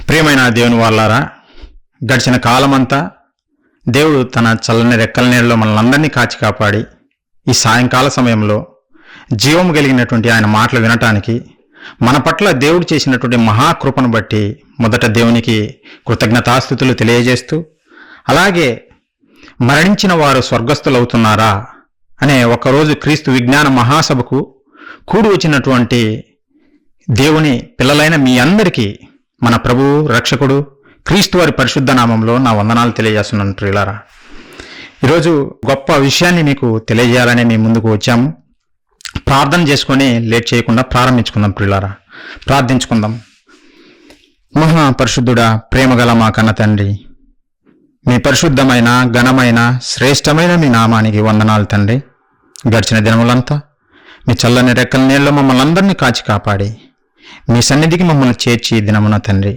ప్రియమైన దేవుని వాళ్ళారా, గడిచిన కాలమంతా దేవుడు తన చల్లని రెక్కల నీడలో మనల్ని కాచి కాపాడి ఈ సాయంకాల సమయంలో జీవము కలిగినటువంటి ఆయన మాటలు వినటానికి మన పట్ల దేవుడు చేసినటువంటి మహాకృపను బట్టి మొదట దేవునికి కృతజ్ఞతాస్తుతులు తెలియజేస్తూ, అలాగే మరణించిన వారు స్వర్గస్థులవుతున్నారా అనే ఒకరోజు క్రీస్తు విజ్ఞాన మహాసభకు కూడి వచ్చినటువంటి దేవుని పిల్లలైన మీ అందరికీ మన ప్రభువు రక్షకుడు క్రీస్తు వారి పరిశుద్ధ నామంలో నా వందనాలు తెలియజేస్తున్నాను. ప్రియులారా, ఈరోజు గొప్ప విషయాన్ని మీకు తెలియజేయాలని మీ ముందుకు వచ్చాము. ప్రార్థన చేసుకొని లేట్ చేయకుండా ప్రారంభించుకుందాం. ప్రియులారా, ప్రార్థించుకుందాం. మహాపరిశుద్ధుడా, ప్రేమగల మా కన్న తండ్రి, మీ పరిశుద్ధమైన ఘనమైన శ్రేష్టమైన మీ నామానికి వందనాలు తండ్రి. గడిచిన దినములంతా మీ చల్లని రెక్కల నీళ్ళలో మమ్మల్ని అందరినీ కాచి కాపాడి మీ సన్నిధికి మమ్మల్ని చేర్చి దినమున తండ్రి,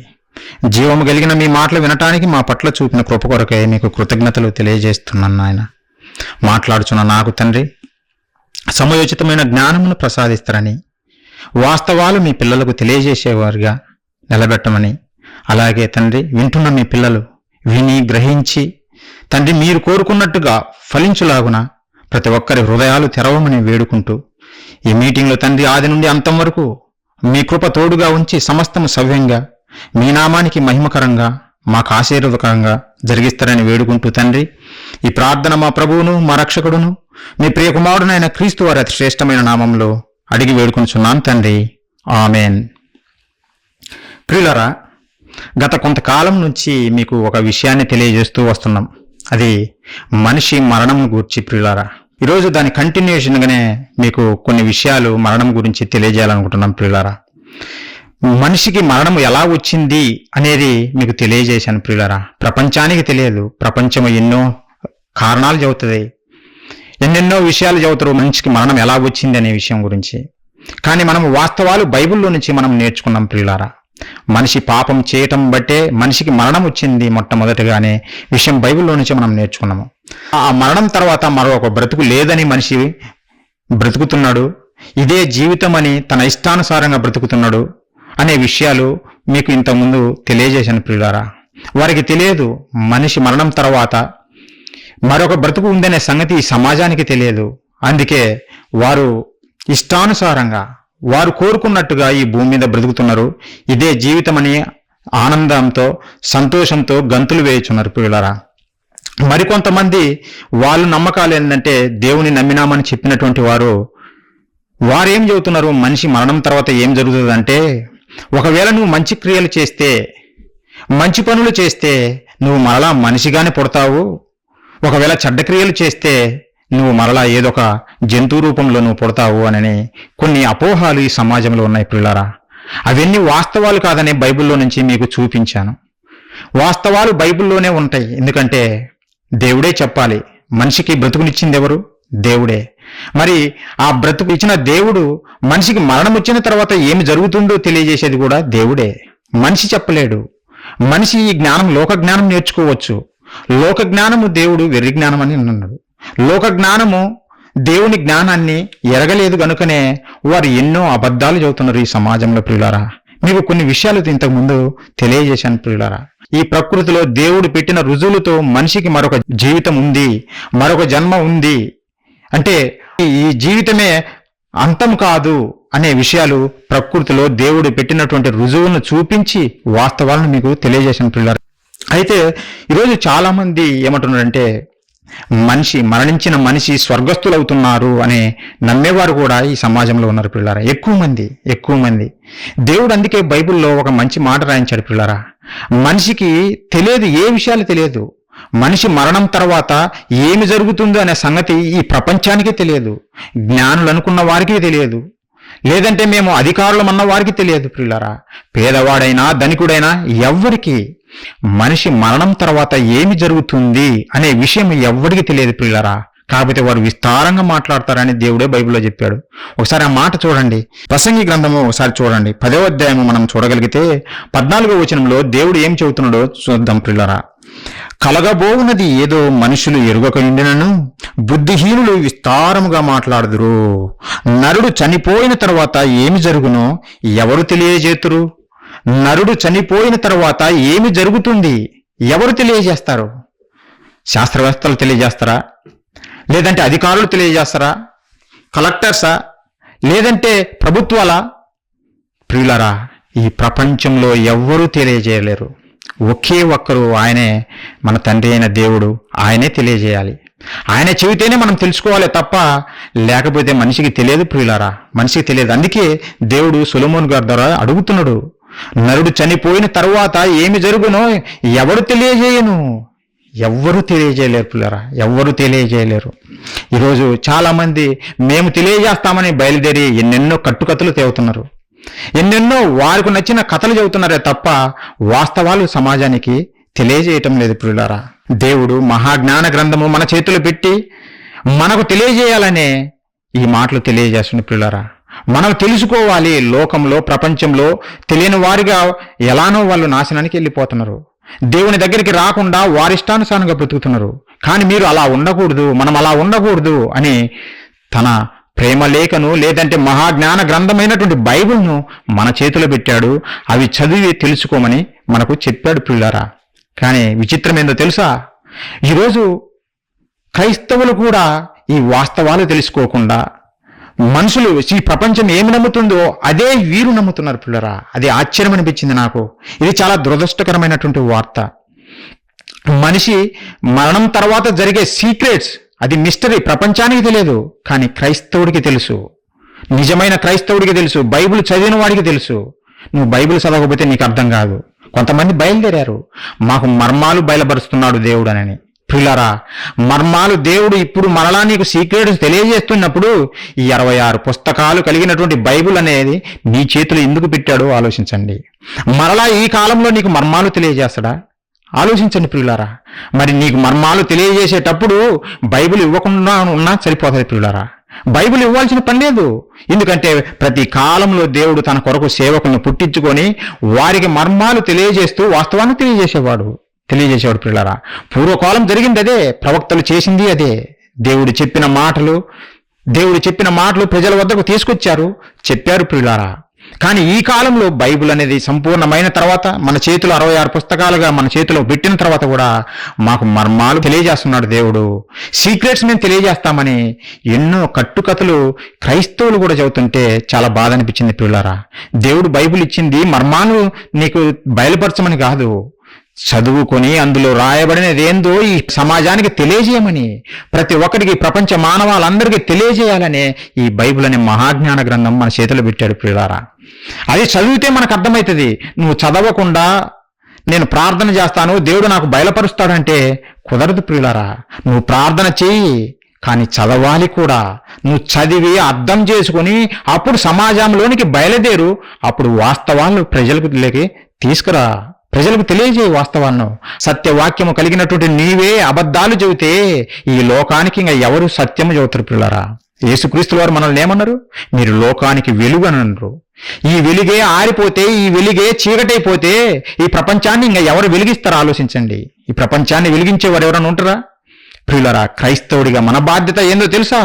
జీవము కలిగిన మీ మాటలు వినటానికి మా పట్ల చూపిన కృప కొరకే మీకు కృతజ్ఞతలు తెలియజేస్తున్నాను. నాయన, మాట్లాడుచున్న నాకు తండ్రి సమయోచితమైన జ్ఞానమును ప్రసాదిస్తారని, వాస్తవాలు మీ పిల్లలకు తెలియజేసేవారుగా నిలబెట్టమని, అలాగే తండ్రి వింటున్న మీ పిల్లలు విని గ్రహించి తండ్రి మీరు కోరుకున్నట్టుగా ఫలించులాగున ప్రతి ఒక్కరి హృదయాలు తెరవమని వేడుకుంటూ, ఈ మీటింగ్లో తండ్రి ఆది నుండి అంతం వరకు మీ కృప తోడుగా ఉంచి సమస్తము సవ్యంగా మీ నామానికి మహిమకరంగా మాకు ఆశీర్వదకరంగా జరిగిస్తారని వేడుకుంటూ తండ్రి, ఈ ప్రార్థన మా ప్రభువును మా రక్షకుడును మీ ప్రియకుమారుడైన క్రీస్తు వారి అతి శ్రేష్టమైన నామంలో అడిగి వేడుకొంచున్నాను తండ్రి, ఆమెన్. ప్రియులారా, గత కొంతకాలం నుంచి మీకు ఒక విషయాన్ని తెలియజేస్తూ వస్తున్నాం. అది మనిషి మరణం గురించి. ప్రియులారా, ఈరోజు దాని కంటిన్యూషన్గానే మీకు కొన్ని విషయాలు మరణం గురించి తెలియజేయాలనుకుంటున్నాం. ప్రియులారా, మనిషికి మరణం ఎలా వచ్చింది అనేది మీకు తెలియజేశాను. ప్రియులారా, ప్రపంచానికి తెలియదు. ప్రపంచం ఎన్నో కారణాలు చెబుతుంది, ఎన్నెన్నో విషయాలు చెబుతారు మనిషికి మరణం ఎలా వచ్చింది అనే విషయం గురించి. కానీ మనం వాస్తవాలు బైబిల్లో నుంచి మనం నేర్చుకున్నాం. ప్రియులారా, మనిషి పాపం చేయటం బట్టే మనిషికి మరణం వచ్చింది మొట్టమొదటిగానే విషయం బైబిల్లో నుంచి మనం నేర్చుకున్నాము. ఆ మరణం తర్వాత మరొక బ్రతుకు లేదని మనిషి బ్రతుకుతున్నాడు, ఇదే జీవితం అని తన ఇష్టానుసారంగా బ్రతుకుతున్నాడు అనే విషయాలు మీకు ఇంతకుముందు తెలియజేశాను. ప్రియులారా, వారికి తెలియదు మనిషి మరణం తర్వాత మరొక బ్రతుకు ఉందనే సంగతి ఈ సమాజానికి తెలియదు. అందుకే వారు ఇష్టానుసారంగా వారు కోరుకున్నట్టుగా ఈ భూమి మీద బ్రతుకుతున్నారు. ఇదే జీవితమని ఆనందంతో సంతోషంతో గంతులు వేయుచున్నారు. ప్రియులారా, మరికొంతమంది వాళ్ళ నమ్మకాలు ఏంటంటే దేవుని నమ్మినామని చెప్పినటువంటి వారేం చెబుతున్నారు, మనిషి మరణం తర్వాత ఏం జరుగుతుందంటే, ఒకవేళ నువ్వు మంచి క్రియలు చేస్తే, మంచి పనులు చేస్తే నువ్వు మరలా మనిషిగానే పుడతావు, ఒకవేళ చెడ్డ క్రియలు చేస్తే నువ్వు మరలా ఏదొక జంతువు రూపంలో నువ్వు పుడతావు అని కొన్ని అపోహాలు ఈ సమాజంలో ఉన్నాయి. ప్రియులారా, అవన్నీ వాస్తవాలు కాదని బైబిల్లో నుంచి మీకు చూపించాను. వాస్తవాలు బైబిల్లోనే ఉంటాయి. ఎందుకంటే దేవుడే చెప్పాలి. మనిషికి బ్రతుకునిచ్చింది ఎవరు? దేవుడే. మరి ఆ బ్రతుకు ఇచ్చిన దేవుడు మనిషికి మరణం వచ్చిన తర్వాత ఏమి జరుగుతుందో తెలియజేసేది కూడా దేవుడే. మనిషి చెప్పలేడు. మనిషి ఈ జ్ఞానం లోక జ్ఞానం నేర్చుకోవచ్చు. లోక జ్ఞానము దేవుడు వెర్రి జ్ఞానం అని అన్నాడు. లోక జ్ఞానము దేవుని జ్ఞానాన్ని ఎరగలేదు కనుకనే వారు ఎన్నో అబద్ధాలు చెబుతున్నారు ఈ సమాజంలో. ప్రియులారా, మీకు కొన్ని విషయాలు ఇంతకు ముందు తెలియజేశాను. ప్రియులారా, ఈ ప్రకృతిలో దేవుడు పెట్టిన రుజువులతో మనిషికి మరొక జీవితం ఉంది, మరొక జన్మ ఉంది, అంటే ఈ జీవితమే అంతం కాదు అనే విషయాలు ప్రకృతిలో దేవుడు పెట్టినటువంటి రుజువులను చూపించి వాస్తవాలను మీకు తెలియజేశాను. ప్రియులారా, అయితే ఈరోజు చాలా మంది ఏమంటున్నారంటే, మరణించిన మనిషి స్వర్గస్థులవుతున్నారు అనే నమ్మేవారు కూడా ఈ సమాజంలో ఉన్నారు. ప్రియులారా, ఎక్కువ మంది. దేవుడు అందుకే బైబిల్లో ఒక మంచి మాట రాయించాడు. ప్రియులారా, మనిషికి తెలియదు, ఏ విషయాలు తెలియదు. మనిషి మరణం తర్వాత ఏమి జరుగుతుందో అనే సంగతి ఈ ప్రపంచానికి తెలియదు, జ్ఞానులు అనుకున్న వారికి తెలియదు, లేదంటే మేము అధికారులం అన్న వారికి తెలియదు. ప్రియులారా, పేదవాడైనా ధనికుడైనా ఎవ్వరికి మనిషి మరణం తర్వాత ఏమి జరుగుతుంది అనే విషయం ఎవ్వరికి తెలియదు. ప్రియులారా, కాకపోతే వారు విస్తారంగా మాట్లాడతారని దేవుడే బైబిల్లో చెప్పాడు. ఒకసారి ఆ మాట చూడండి, ప్రసంగి గ్రంథము ఒకసారి చూడండి, 10వ అధ్యాయము మనం చూడగలిగితే 14వ వచనంలో దేవుడు ఏం చెబుతున్నాడో చూద్దాం. ప్రియులారా, కలగబోవున్నది ఏదో మనుషులు ఎరుగక ఉండినను బుద్ధిహీనులు విస్తారముగా మాట్లాడుదురు. నరుడు చనిపోయిన తర్వాత ఏమి జరుగునో ఎవరు తెలియజేతురు? నరుడు చనిపోయిన తర్వాత ఏమి జరుగుతుంది ఎవరు తెలియజేస్తారు? శాస్త్రవేత్తలు తెలియజేస్తారా? లేదంటే అధికారులు తెలియజేస్తారా? కలెక్టర్సా? లేదంటే ప్రభుత్వాలా? ప్రియులారా, ఈ ప్రపంచంలో ఎవ్వరూ తెలియజేయలేరు. ఒకే ఒక్కరు, ఆయనే మన తండ్రి అయిన దేవుడు. ఆయనే తెలియజేయాలి. ఆయన చెబితేనే మనం తెలుసుకోవాలి తప్ప లేకపోతే మనిషికి తెలియదు. ప్రియులారా, మనిషికి తెలియదు. అందుకే దేవుడు సొలొమోను గారి ద్వారా అడుగుతున్నాడు, నరుడు చనిపోయిన తరువాత ఏమి జరుగునో ఎవరు తెలియజేయను? ఎవ్వరూ తెలియజేయలేరు ప్రియులారా, ఎవ్వరూ తెలియజేయలేరు. ఈరోజు చాలామంది మేము తెలియజేస్తామని బయలుదేరి ఎన్నెన్నో కట్టుకథలు తేవుతున్నారు, ఎన్నెన్నో వారికి నచ్చిన కథలు చెబుతున్నారే తప్ప వాస్తవాలు సమాజానికి తెలియజేయటం లేదు ప్రియులారా. దేవుడు మహాజ్ఞాన గ్రంథము మన చేతులు పెట్టి మనకు తెలియజేయాలనే ఈ మాటలు తెలియజేస్తుంది ప్రియులారా. మనం తెలుసుకోవాలి. లోకంలో, ప్రపంచంలో తెలియని వారిగా ఎలానో వాళ్ళు నాశనానికి వెళ్ళిపోతున్నారు. దేవుని దగ్గరికి రాకుండా వారిష్టానుసారంగా బ్రతుకుతున్నారు. కానీ మీరు అలా ఉండకూడదు, మనం అలా ఉండకూడదు అని తన ప్రేమ లేఖను, లేదంటే మహాజ్ఞాన గ్రంథమైనటువంటి బైబిల్ను మన చేతిలో పెట్టాడు. అవి చదివి తెలుసుకోమని మనకు చెప్పాడు ప్రియులారా. కానీ విచిత్రం ఏందో తెలుసా? ఈరోజు క్రైస్తవులు కూడా ఈ వాస్తవాలు తెలుసుకోకుండా మనుషులు ఈ ప్రపంచం ఏమి నమ్ముతుందో అదే వీరు నమ్ముతున్నారు పిల్లరా. అది ఆశ్చర్యం అనిపించింది నాకు. ఇది చాలా దురదృష్టకరమైనటువంటి వార్త. మనిషి మరణం తర్వాత జరిగే సీక్రెట్స్, అది మిస్టరీ, ప్రపంచానికి తెలియదు. కానీ క్రైస్తవుడికి తెలుసు, నిజమైన క్రైస్తవుడికి తెలుసు, బైబిల్ చదివిన వాడికి తెలుసు. నువ్వు బైబిల్ చదవకపోతే నీకు అర్థం కాదు. కొంతమంది బయలుదేరారు, మాకు మర్మాలు బయలుపరుస్తున్నాడు దేవుడు అని. ప్రియులారా, మర్మాలు దేవుడు ఇప్పుడు మరలా నీకు సీక్రెట్స్ తెలియజేస్తున్నప్పుడు ఈ 66 పుస్తకాలు కలిగినటువంటి బైబిల్ అనేది నీ చేతులు ఎందుకు పెట్టాడో ఆలోచించండి. మరలా ఈ కాలంలో నీకు మర్మాలు తెలియజేస్తాడా? ఆలోచించండి ప్రియులారా. మరి నీకు మర్మాలు తెలియజేసేటప్పుడు బైబిల్ ఇవ్వకుండా ఉన్నా సరిపోతుంది ప్రియులారా. బైబిల్ ఇవ్వాల్సిన పని లేదు. ఎందుకంటే ప్రతి కాలంలో దేవుడు తన కొరకు సేవకులను పుట్టించుకొని వారికి మర్మాలు తెలియజేస్తూ వాస్తవాన్ని తెలియజేసేవాడు ప్రియులారా. పూర్వకాలం జరిగింది అదే, ప్రవక్తలు చేసింది అదే. దేవుడు చెప్పిన మాటలు ప్రజల వద్దకు తీసుకొచ్చారు, చెప్పారు ప్రియులారా. కానీ ఈ కాలంలో బైబిల్ అనేది సంపూర్ణమైన తర్వాత, మన చేతిలో 66 పుస్తకాలుగా మన చేతిలో పెట్టిన తర్వాత కూడా మాకు మర్మాలు తెలియజేస్తున్నాడు దేవుడు. సీక్రెట్స్ మేము తెలియజేస్తామని ఎన్నో కట్టుకథలు క్రైస్తవులు కూడా చెబుతుంటే చాలా బాధ అనిపించింది ప్రియులారా. దేవుడు బైబిల్ ఇచ్చింది మర్మాలు నీకు బయలుపరచమని కాదు, చదువుకొని అందులో రాయబడినది ఏందో ఈ సమాజానికి తెలియజేయమని, ప్రతి ఒక్కరికి, ప్రపంచ మానవాళ్ళందరికీ తెలియజేయాలనే ఈ బైబిల్ అనే మహాజ్ఞాన గ్రంథం మన చేతిలో పెట్టాడు ప్రియులారా. అది చదివితే మనకు అర్థమవుతుంది. నువ్వు చదవకుండా నేను ప్రార్థన చేస్తాను, దేవుడు నాకు బయలుపరుస్తాడంటే కుదరదు ప్రియులారా. నువ్వు ప్రార్థన చెయ్యి, కానీ చదవాలి కూడా. నువ్వు చదివి అర్థం చేసుకుని అప్పుడు సమాజంలోనికి బయలుదేరు. అప్పుడు వాస్తవాలు ప్రజలకు తీసుకురా, ప్రజలకు తెలియజేయ వాస్తవాలను. సత్యవాక్యము కలిగినటువంటి నీవే అబద్ధాలు చెబితే ఈ లోకానికి ఇంకా ఎవరు సత్యము చెబుతారు పిల్లరా? యేసుక్రీస్తుల వారు మనల్ని ఏమన్నారు? మీరు లోకానికి వెలుగు అని అన్నారు. ఈ వెలుగే ఆరిపోతే, ఈ వెలుగే చీకటైపోతే ఈ ప్రపంచాన్ని ఇంకా ఎవరు వెలిగిస్తారో ఆలోచించండి. ఈ ప్రపంచాన్ని వెలిగించేవారు ఎవరైనా ఉంటారా? ప్రియులరా, క్రైస్తవుడిగా మన బాధ్యత ఏందో తెలుసా?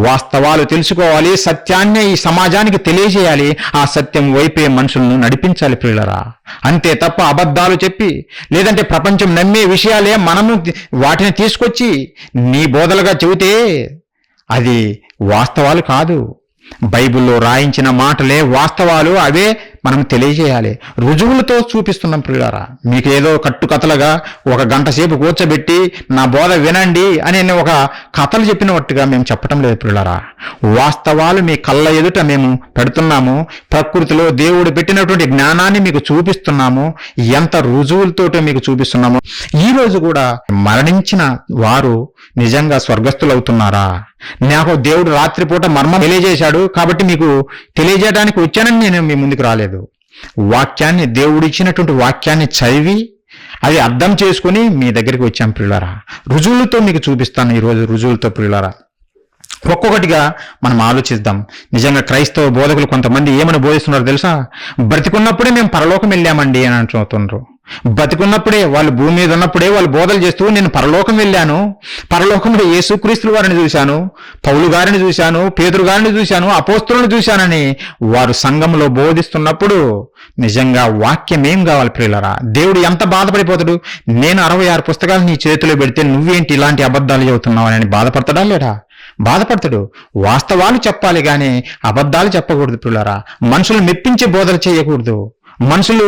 వాస్తవాలు తెలుసుకోవాలి, సత్యాన్ని ఈ సమాజానికి తెలియజేయాలి, ఆ సత్యం వైపే మనుషులను నడిపించాలి ప్రియులరా. అంతే తప్ప అబద్ధాలు చెప్పి, లేదంటే ప్రపంచం నమ్మే విషయాలే మనము వాటిని తీసుకొచ్చి నీ బోధలుగా చెబితే అది వాస్తవాలు కాదు. బైబిల్లో రాయించిన మాటలే వాస్తవాలు, అవే మనం తెలియజేయాలి. రుజువులతో చూపిస్తున్నాం ప్రియులారా. మీకు ఏదో కట్టుకథలుగా ఒక గంట సేపు కూర్చోబెట్టి నా బోధ వినండి అని ఒక కథలు చెప్పినట్టుగా మేము చెప్పటం లేదు ప్రియులారా. వాస్తవాలు మీ కళ్ళ ఎదుట మేము పెడుతున్నాము. ప్రకృతిలో దేవుడు పెట్టినటువంటి జ్ఞానాన్ని మీకు చూపిస్తున్నాము. ఎంత రుజువులతో మీకు చూపిస్తున్నాము. ఈ రోజు కూడా మరణించిన వారు నిజంగా స్వర్గస్థులు అవుతున్నారా? నాకు దేవుడు రాత్రిపూట మర్మం తెలియజేశాడు కాబట్టి మీకు తెలియజేయడానికి వచ్చానని నేను మీ ముందుకు రాలేదు. వాక్యాన్ని, దేవుడు ఇచ్చినటువంటి వాక్యాన్ని చదివి అది అర్థం చేసుకుని మీ దగ్గరికి వచ్చాం ప్రియులారా. రుజువులతో మీకు చూపిస్తాను ఈరోజు, రుజువులతో ప్రియులారా. ఒక్కొక్కటిగా మనం ఆలోచిద్దాం. నిజంగా క్రైస్తవ బోధకులు కొంతమంది ఏమని బోధిస్తున్నారు తెలుసా? బ్రతికున్నప్పుడే మేము పరలోకం వెళ్ళామండి అని అంటున్నారు. బతికున్నప్పుడే, వాళ్ళు భూమి మీద ఉన్నప్పుడే వాళ్ళు బోధలు చేస్తూ నేను పరలోకం వెళ్ళాను, పరలోకంలో యేసుక్రీస్తు వారిని చూశాను, పౌలు గారిని చూశాను, పేతురు గారిని చూశాను, అపోస్తులను చూశానని వారు సంఘంలో బోధిస్తున్నప్పుడు నిజంగా వాక్యం ఏం కావాలి ప్రియులరా? దేవుడు ఎంత బాధపడిపోతాడు? నేను 66 పుస్తకాలు నీ చేతిలో పెడితే నువ్వేంటి ఇలాంటి అబద్ధాలు చెబుతున్నావు అని బాధపడతాడా లేడా? బాధపడతాడు. వాస్తవాలు చెప్పాలి గాని అబద్ధాలు చెప్పకూడదు ప్రియులరా. మనుషులు మెప్పించే బోధలు చేయకూడదు. మనుషులు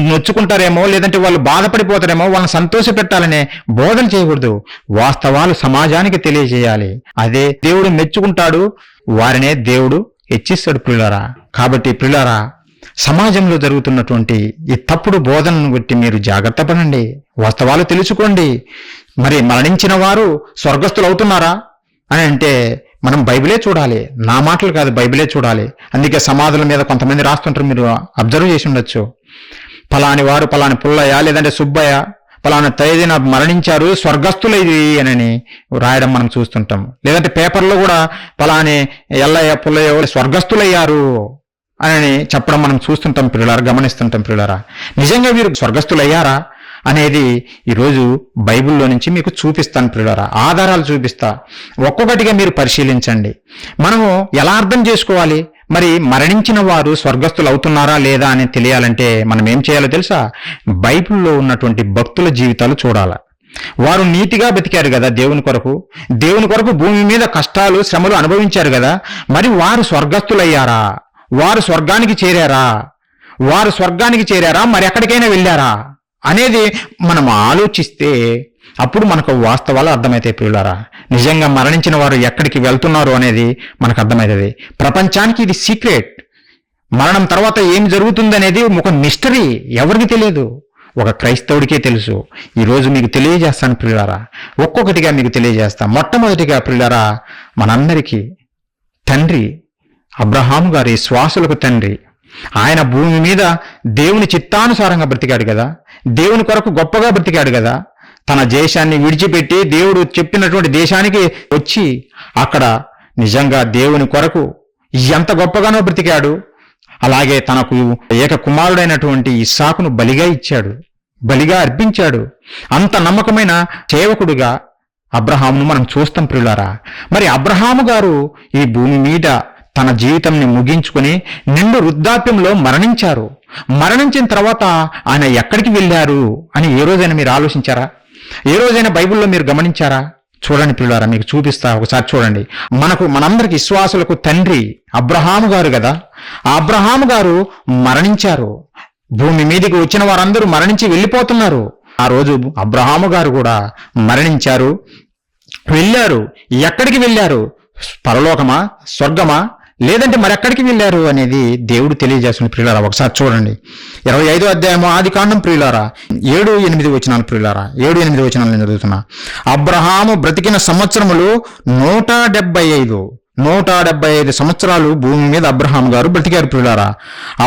నొచ్చుకుంటారేమో, లేదంటే వాళ్ళు బాధపడిపోతారేమో, వాళ్ళని సంతోష పెట్టాలనే బోధన చేయకూడదు. వాస్తవాలు సమాజానికి తెలియజేయాలి. అదే దేవుడు మెచ్చుకుంటాడు, వారినే దేవుడు హెచ్చిస్తాడు ప్రియులారా. కాబట్టి ప్రియులారా, సమాజంలో జరుగుతున్నటువంటి ఈ తప్పుడు బోధనను బట్టి మీరు జాగ్రత్త పడండి, వాస్తవాలు తెలుసుకోండి. మరి మరణించిన వారు స్వర్గస్థులు అవుతున్నారా అని అంటే మనం బైబిలే చూడాలి. నా మాటలు కాదు, బైబిలే చూడాలి. అందుకే సమాధుల మీద కొంతమంది రాస్తుంటారు, మీరు అబ్జర్వ్ చేసి ఉండొచ్చు. పలాని వారు, పలాని పుల్లయ్య లేదంటే సుబ్బయ్య పలానా తేదీన మరణించారు, స్వర్గస్థులైది అని రాయడం మనం చూస్తుంటాం. లేదంటే పేపర్లో కూడా పలాని ఎల్లయ్య పుల్లయ్య స్వర్గస్థులయ్యారు అని చెప్పడం మనం చూస్తుంటాం పిల్లలారా, గమనిస్తుంటాం పిల్లలారా. నిజంగా వీరు స్వర్గస్థులయ్యారా అనేది ఈరోజు బైబిల్లో నుంచి మీకు చూపిస్తాను పిల్లలారా, ఆధారాలు చూపిస్తా. ఒక్కొక్కటిగా మీరు పరిశీలించండి. మనము ఎలా అర్థం చేసుకోవాలి? మరి మరణించిన వారు స్వర్గస్థులు అవుతున్నారా లేదా అని తెలియాలంటే మనం ఏం చేయాలో తెలుసా? బైబిల్లో ఉన్నటువంటి భక్తుల జీవితాలు చూడాలి. వారు నీతిగా బతికారు కదా దేవుని కొరకు భూమి మీద కష్టాలు శ్రమలు అనుభవించారు కదా. మరి వారు స్వర్గస్థులయ్యారా? వారు స్వర్గానికి చేరారా? మరి ఎక్కడికైనా వెళ్ళారా అనేది మనం ఆలోచిస్తే అప్పుడు మనకు వాస్తవాలు అర్థమవుతాయి ప్రియులారా. నిజంగా మరణించిన వారు ఎక్కడికి వెళ్తున్నారు అనేది మనకు అర్థమవుతుంది. ప్రపంచానికి ఇది సీక్రెట్. మరణం తర్వాత ఏం జరుగుతుంది అనేది ఒక మిస్టరీ, ఎవరికి తెలియదు, ఒక క్రైస్తవుడికే తెలుసు. ఈరోజు మీకు తెలియజేస్తాను ప్రియులారా, ఒక్కొక్కటిగా మీకు తెలియజేస్తా. మొట్టమొదటిగా ప్రియులారా, మనందరికీ తండ్రి అబ్రహాము గారి శ్వాసులకు తండ్రి. ఆయన భూమి మీద దేవుని చిత్తానుసారంగా బ్రతికాడు కదా, దేవుని కొరకు గొప్పగా బ్రతికాడు కదా. తన దేశాన్ని విడిచిపెట్టి దేవుడు చెప్పినటువంటి దేశానికి వచ్చి అక్కడ నిజంగా దేవుని కొరకు ఎంత గొప్పగానో బ్రతికాడు. అలాగే తనకు ఏక కుమారుడైనటువంటి ఇస్సాకును బలిగా అర్పించాడు. అంత నమ్మకమైన సేవకుడుగా అబ్రహామును మనం చూస్తాం ప్రియులారా. మరి అబ్రహాము గారు ఈ భూమి మీద తన జీవితంని ముగించుకుని నిండు వృద్ధాప్యంలో మరణించారు. మరణించిన తర్వాత ఆయన ఎక్కడికి వెళ్ళారు అని ఏ రోజైనా మీరు ఆలోచించారా? ఏ రోజైనా బైబిల్లో మీరు గమనించారా? చూడండి పిల్లారా, మీకు చూపిస్తా, ఒకసారి చూడండి. మనందరికి విశ్వాసులకు తండ్రి అబ్రహాము గారు కదా. ఆ అబ్రహాము గారు మరణించారు. భూమి మీదకి వచ్చిన వారందరూ మరణించి వెళ్ళిపోతున్నారు. ఆ రోజు అబ్రహాము గారు కూడా మరణించారు, వెళ్ళారు. ఎక్కడికి వెళ్ళారు? పరలోకమా, స్వర్గమా, లేదంటే మరెక్కడికి వెళ్ళారు అనేది దేవుడు తెలియజేస్తున్న ప్రియులారా. ఒకసారి చూడండి 25వ అధ్యాయము ఆదికాండం ప్రియులారా 7-8 వచనాలు ప్రియులారా. 7-8 వచనాలు నేను చదువుతున్నా. అబ్రహాము బ్రతికిన సంవత్సరములు 175 సంవత్సరాలు భూమి మీద అబ్రహాము గారు బ్రతికారు ప్రియులారా.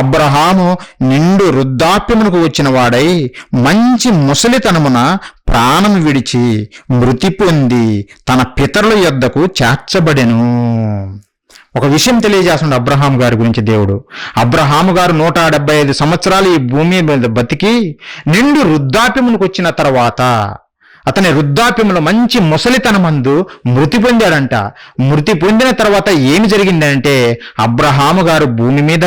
అబ్రహాము నిండు వృద్ధాప్యమునకు వచ్చిన వాడై మంచి ముసలితనమున ప్రాణం విడిచి మృతి పొంది తన పితరుల యొద్దకు చేర్చబడెను. ఒక విషయం తెలియజేస్తుంది అబ్రహాము గారి గురించి దేవుడు. అబ్రహాము గారు 175 సంవత్సరాలు ఈ భూమి మీద బతికి నిండు వృద్ధాప్యమునకు వచ్చిన తర్వాత అతని వృద్ధాప్యంలో మంచి ముసలితనమందు మృతి పొందాడంట. మృతి పొందిన తర్వాత ఏమి జరిగిందంటే అబ్రహాము గారు భూమి మీద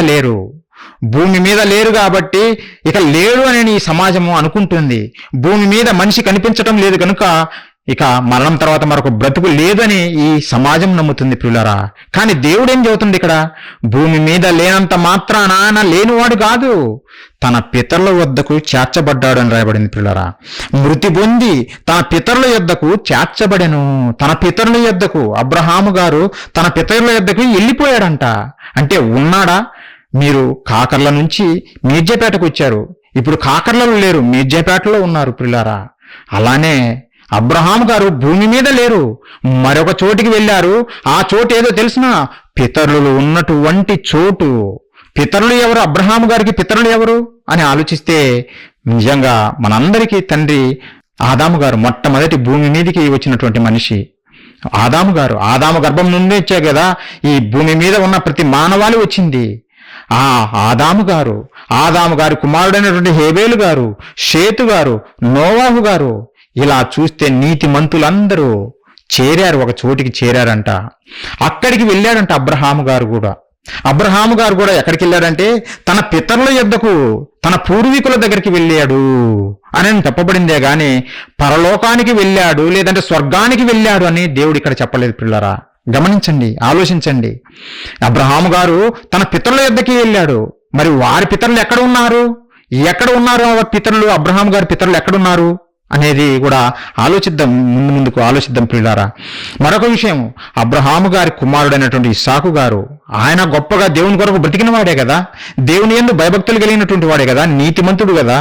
లేరు కాబట్టి ఇక లేడు అని ఈ సమాజము అనుకుంటుంది. భూమి మీద మనిషి కనిపించటం లేదు కనుక ఇక మరణం తర్వాత మరొక బ్రతుకు లేదని ఈ సమాజం నమ్ముతుంది ప్రియులారా. కానీ దేవుడు ఏం చెబుతుంది ఇక్కడ? భూమి మీద లేనంత మాత్రాన ఆయన లేనివాడు కాదు, తన పితరుల వద్దకు చేర్చబడ్డాడు అని రాయబడింది ప్రియులారా. మృతి పొంది తన పితరుల యొద్దకు చేర్చబడెను. తన పితరుల యొద్దకు అబ్రహాము గారు తన పితరుల యొద్దకు వెళ్ళిపోయాడంట. అంటే ఉన్నాడా? మీరు కాకర్ల నుంచి మీర్జాపేటకు వచ్చారు, ఇప్పుడు కాకర్లలో లేరు, మీర్జాపేటలో ఉన్నారు ప్రియులారా. అలానే అబ్రహాము గారు భూమి మీద లేరు, మరొక చోటికి వెళ్ళారు. ఆ చోటు ఏదో తెలిసినా? పితరులు ఉన్నటువంటి చోటు. పితరులు ఎవరు? అబ్రహాము గారికి పితరులు ఎవరు అని ఆలోచిస్తే నిజంగా మనందరికీ తండ్రి ఆదాము గారు. మొట్టమొదటి భూమి మీదకి వచ్చినటువంటి మనిషి ఆదాము గారు. ఆదాము గర్భం నుండి వచ్చాయి కదా ఈ భూమి మీద ఉన్న ప్రతి మానవాళి వచ్చింది. ఆ ఆదాము గారి కుమారుడైనటువంటి హేబేలు గారు, షేతు గారు, నోవాహు గారు, ఇలా చూస్తే నీతిమంతులందరూ చేరారు, ఒక చోటికి చేరారంట. అక్కడికి వెళ్ళాడంట అబ్రహాము గారు కూడా ఎక్కడికి వెళ్ళాడంటే తన పితరుల యొద్దకు, తన పూర్వీకుల దగ్గరికి వెళ్ళాడు అని చెప్పబడిందే గాని పరలోకానికి వెళ్ళాడు లేదంటే స్వర్గానికి వెళ్ళాడు అని దేవుడు ఇక్కడ చెప్పలేదు పిల్లరా. గమనించండి, ఆలోచించండి. అబ్రహాము గారు తన పితరుల యొద్దకి వెళ్ళాడు. మరి వారి పితరులు ఎక్కడ ఉన్నారు పితరులు, అబ్రహాము గారి పితరులు ఎక్కడున్నారు అనేది కూడా ఆలోచిద్దాం, ముందుకు ఆలోచిద్దాం పిల్లారా. మరొక విషయం, అబ్రహాము గారి కుమారుడైనటువంటి ఇస్సాకు గారు, ఆయన గొప్పగా దేవుని కొరకు బ్రతికిన వాడే కదా, దేవుని యందు భయభక్తులు కలిగినటువంటి వాడే కదా, నీతిమంతుడు కదా.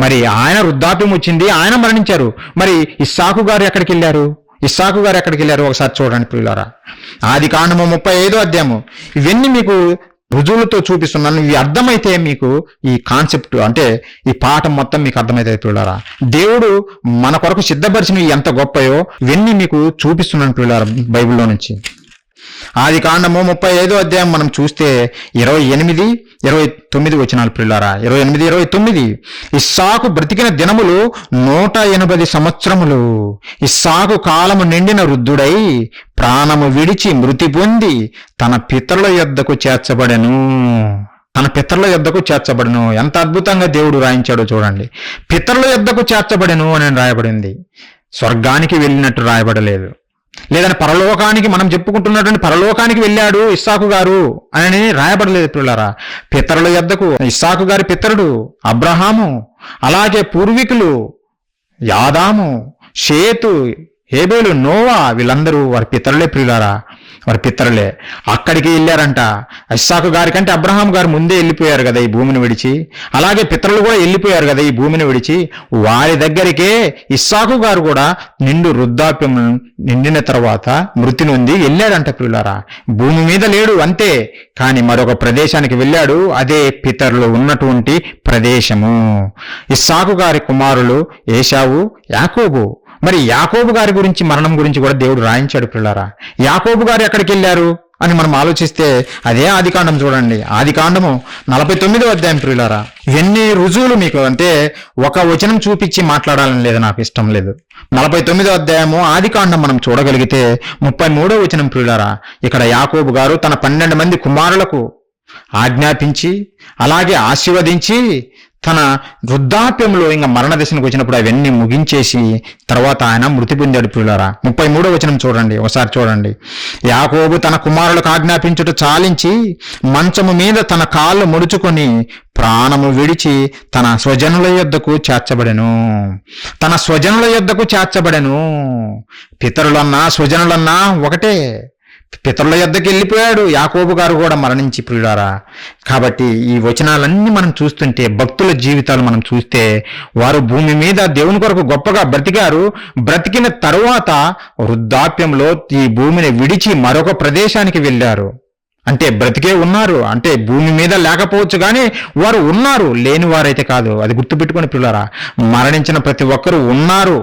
మరి ఆయన వృద్ధాప్యం వచ్చింది, ఆయన మరణించారు. మరి ఇస్సాకు గారు ఎక్కడికి వెళ్ళారు ఒకసారి చూడండి పిల్లారా. ఆదికాండము 35వ అధ్యాయము. ఇవన్నీ మీకు రుజువులతో చూపిస్తున్నాను. ఇవి అర్థమైతే మీకు ఈ కాన్సెప్ట్ అంటే ఈ పాఠం మొత్తం మీకు అర్థమైతే పిల్లారా. దేవుడు మన కొరకు సిద్ధపరిచినవి ఎంత గొప్పయో ఇవన్నీ మీకు చూపిస్తున్నాను పిల్లారా బైబిల్లో నుంచి. ఆదికాండము 35వ అధ్యాయం మనం చూస్తే 28, 29 వచనాలు పిల్లారా. 28, 29. ఇస్సాకు బ్రతికిన దినములు 180 సంవత్సరములు. ఇస్సాకు కాలము నిండిన వృద్ధుడై ప్రాణము విడిచి మృతి పొంది తన పితరుల యొద్దకు చేర్చబడెను. ఎంత అద్భుతంగా దేవుడు రాయించాడో చూడండి. పితరుల యొద్దకు చేర్చబడెను అని రాయబడింది. స్వర్గానికి వెళ్ళినట్టు రాయబడలేదు, లేదని పరలోకానికి, మనం చెప్పుకుంటున్నటువంటి పరలోకానికి వెళ్ళాడు ఇస్సాకు గారు అని రాయబడలేదు పిల్లరా. పితరుల యొద్దకు, ఇస్సాకు గారి పితరుడు అబ్రహాము, అలాగే పూర్వీకులు యాదాము, షేతు, హేబేలు, నోవా, వీళ్ళందరూ వారి పితరులే ప్రియులారా, వారి పితరులే. అక్కడికి వెళ్ళారంట. ఇస్సాకు గారి కంటే అబ్రహాం గారు ముందే వెళ్ళిపోయారు కదా ఈ భూమిని విడిచి, అలాగే పితరులు కూడా వెళ్ళిపోయారు కదా ఈ భూమిని విడిచి. వారి దగ్గరికే ఇస్సాకు గారు కూడా వృద్ధాప్యం నిండిన తర్వాత మృతి నొంది వెళ్ళాడంట ప్రియులారా. భూమి మీద లేడు అంతే, కానీ మరొక ప్రదేశానికి వెళ్ళాడు. అదే పితరులు ఉన్నటువంటి ప్రదేశము. ఇస్సాకు గారి కుమారులు ఏశావు, యాకోబు. మరి యాకోబు గారి గురించి, మరణం గురించి కూడా దేవుడు రాయించాడు పిల్లారా. యాకోబు గారు ఎక్కడికి వెళ్ళారు అని మనం ఆలోచిస్తే అదే ఆదికాండం చూడండి. ఆదికాండము 49వ అధ్యాయం ప్రియులారా. ఎన్ని రుజువులు మీకు అంటే ఒక వచనం చూపించి మాట్లాడాలని లేదు, నాకు ఇష్టం లేదు. 49వ అధ్యాయము ఆదికాండం మనం చూడగలిగితే 33వ వచనం ప్రియులారా. ఇక్కడ యాకోబు గారు తన 12 మంది కుమారులకు ఆజ్ఞాపించి అలాగే ఆశీర్వదించి తన వృద్ధాప్యంలో ఇంకా మరణ దశకు వచ్చినప్పుడు అవన్నీ ముగించేసి తర్వాత ఆయన మృతి పొందాడు ప్రియులారా. 33వ వచనం చూడండి, ఒకసారి చూడండి. యాకోబు తన కుమారులకు ఆజ్ఞాపించుట చాలించి మంచము మీద తన కాళ్ళు ముడుచుకొని ప్రాణము విడిచి తన స్వజనుల యొద్దకు చేర్చబడెను. పితరులన్నా స్వజనులన్నా ఒకటే. పితరుల యొద్దకు వెళ్ళిపోయాడు యాకోబు గారు కూడా మరణించి ప్రియులారా. కాబట్టి ఈ వచనాలన్నీ మనం చూస్తుంటే, భక్తుల జీవితాలు మనం చూస్తే, వారు భూమి మీద దేవుని కొరకు గొప్పగా బ్రతికారు. బ్రతికిన తరువాత వృద్ధాప్యంలో ఈ భూమిని విడిచి మరొక ప్రదేశానికి వెళ్ళారు. అంటే బ్రతికే ఉన్నారు, అంటే భూమి మీద లేకపోవచ్చు కానీ వారు ఉన్నారు, లేని వారైతే కాదు. అది గుర్తుపెట్టుకొని పిల్లారా, మరణించిన ప్రతి ఒక్కరూ ఉన్నారు,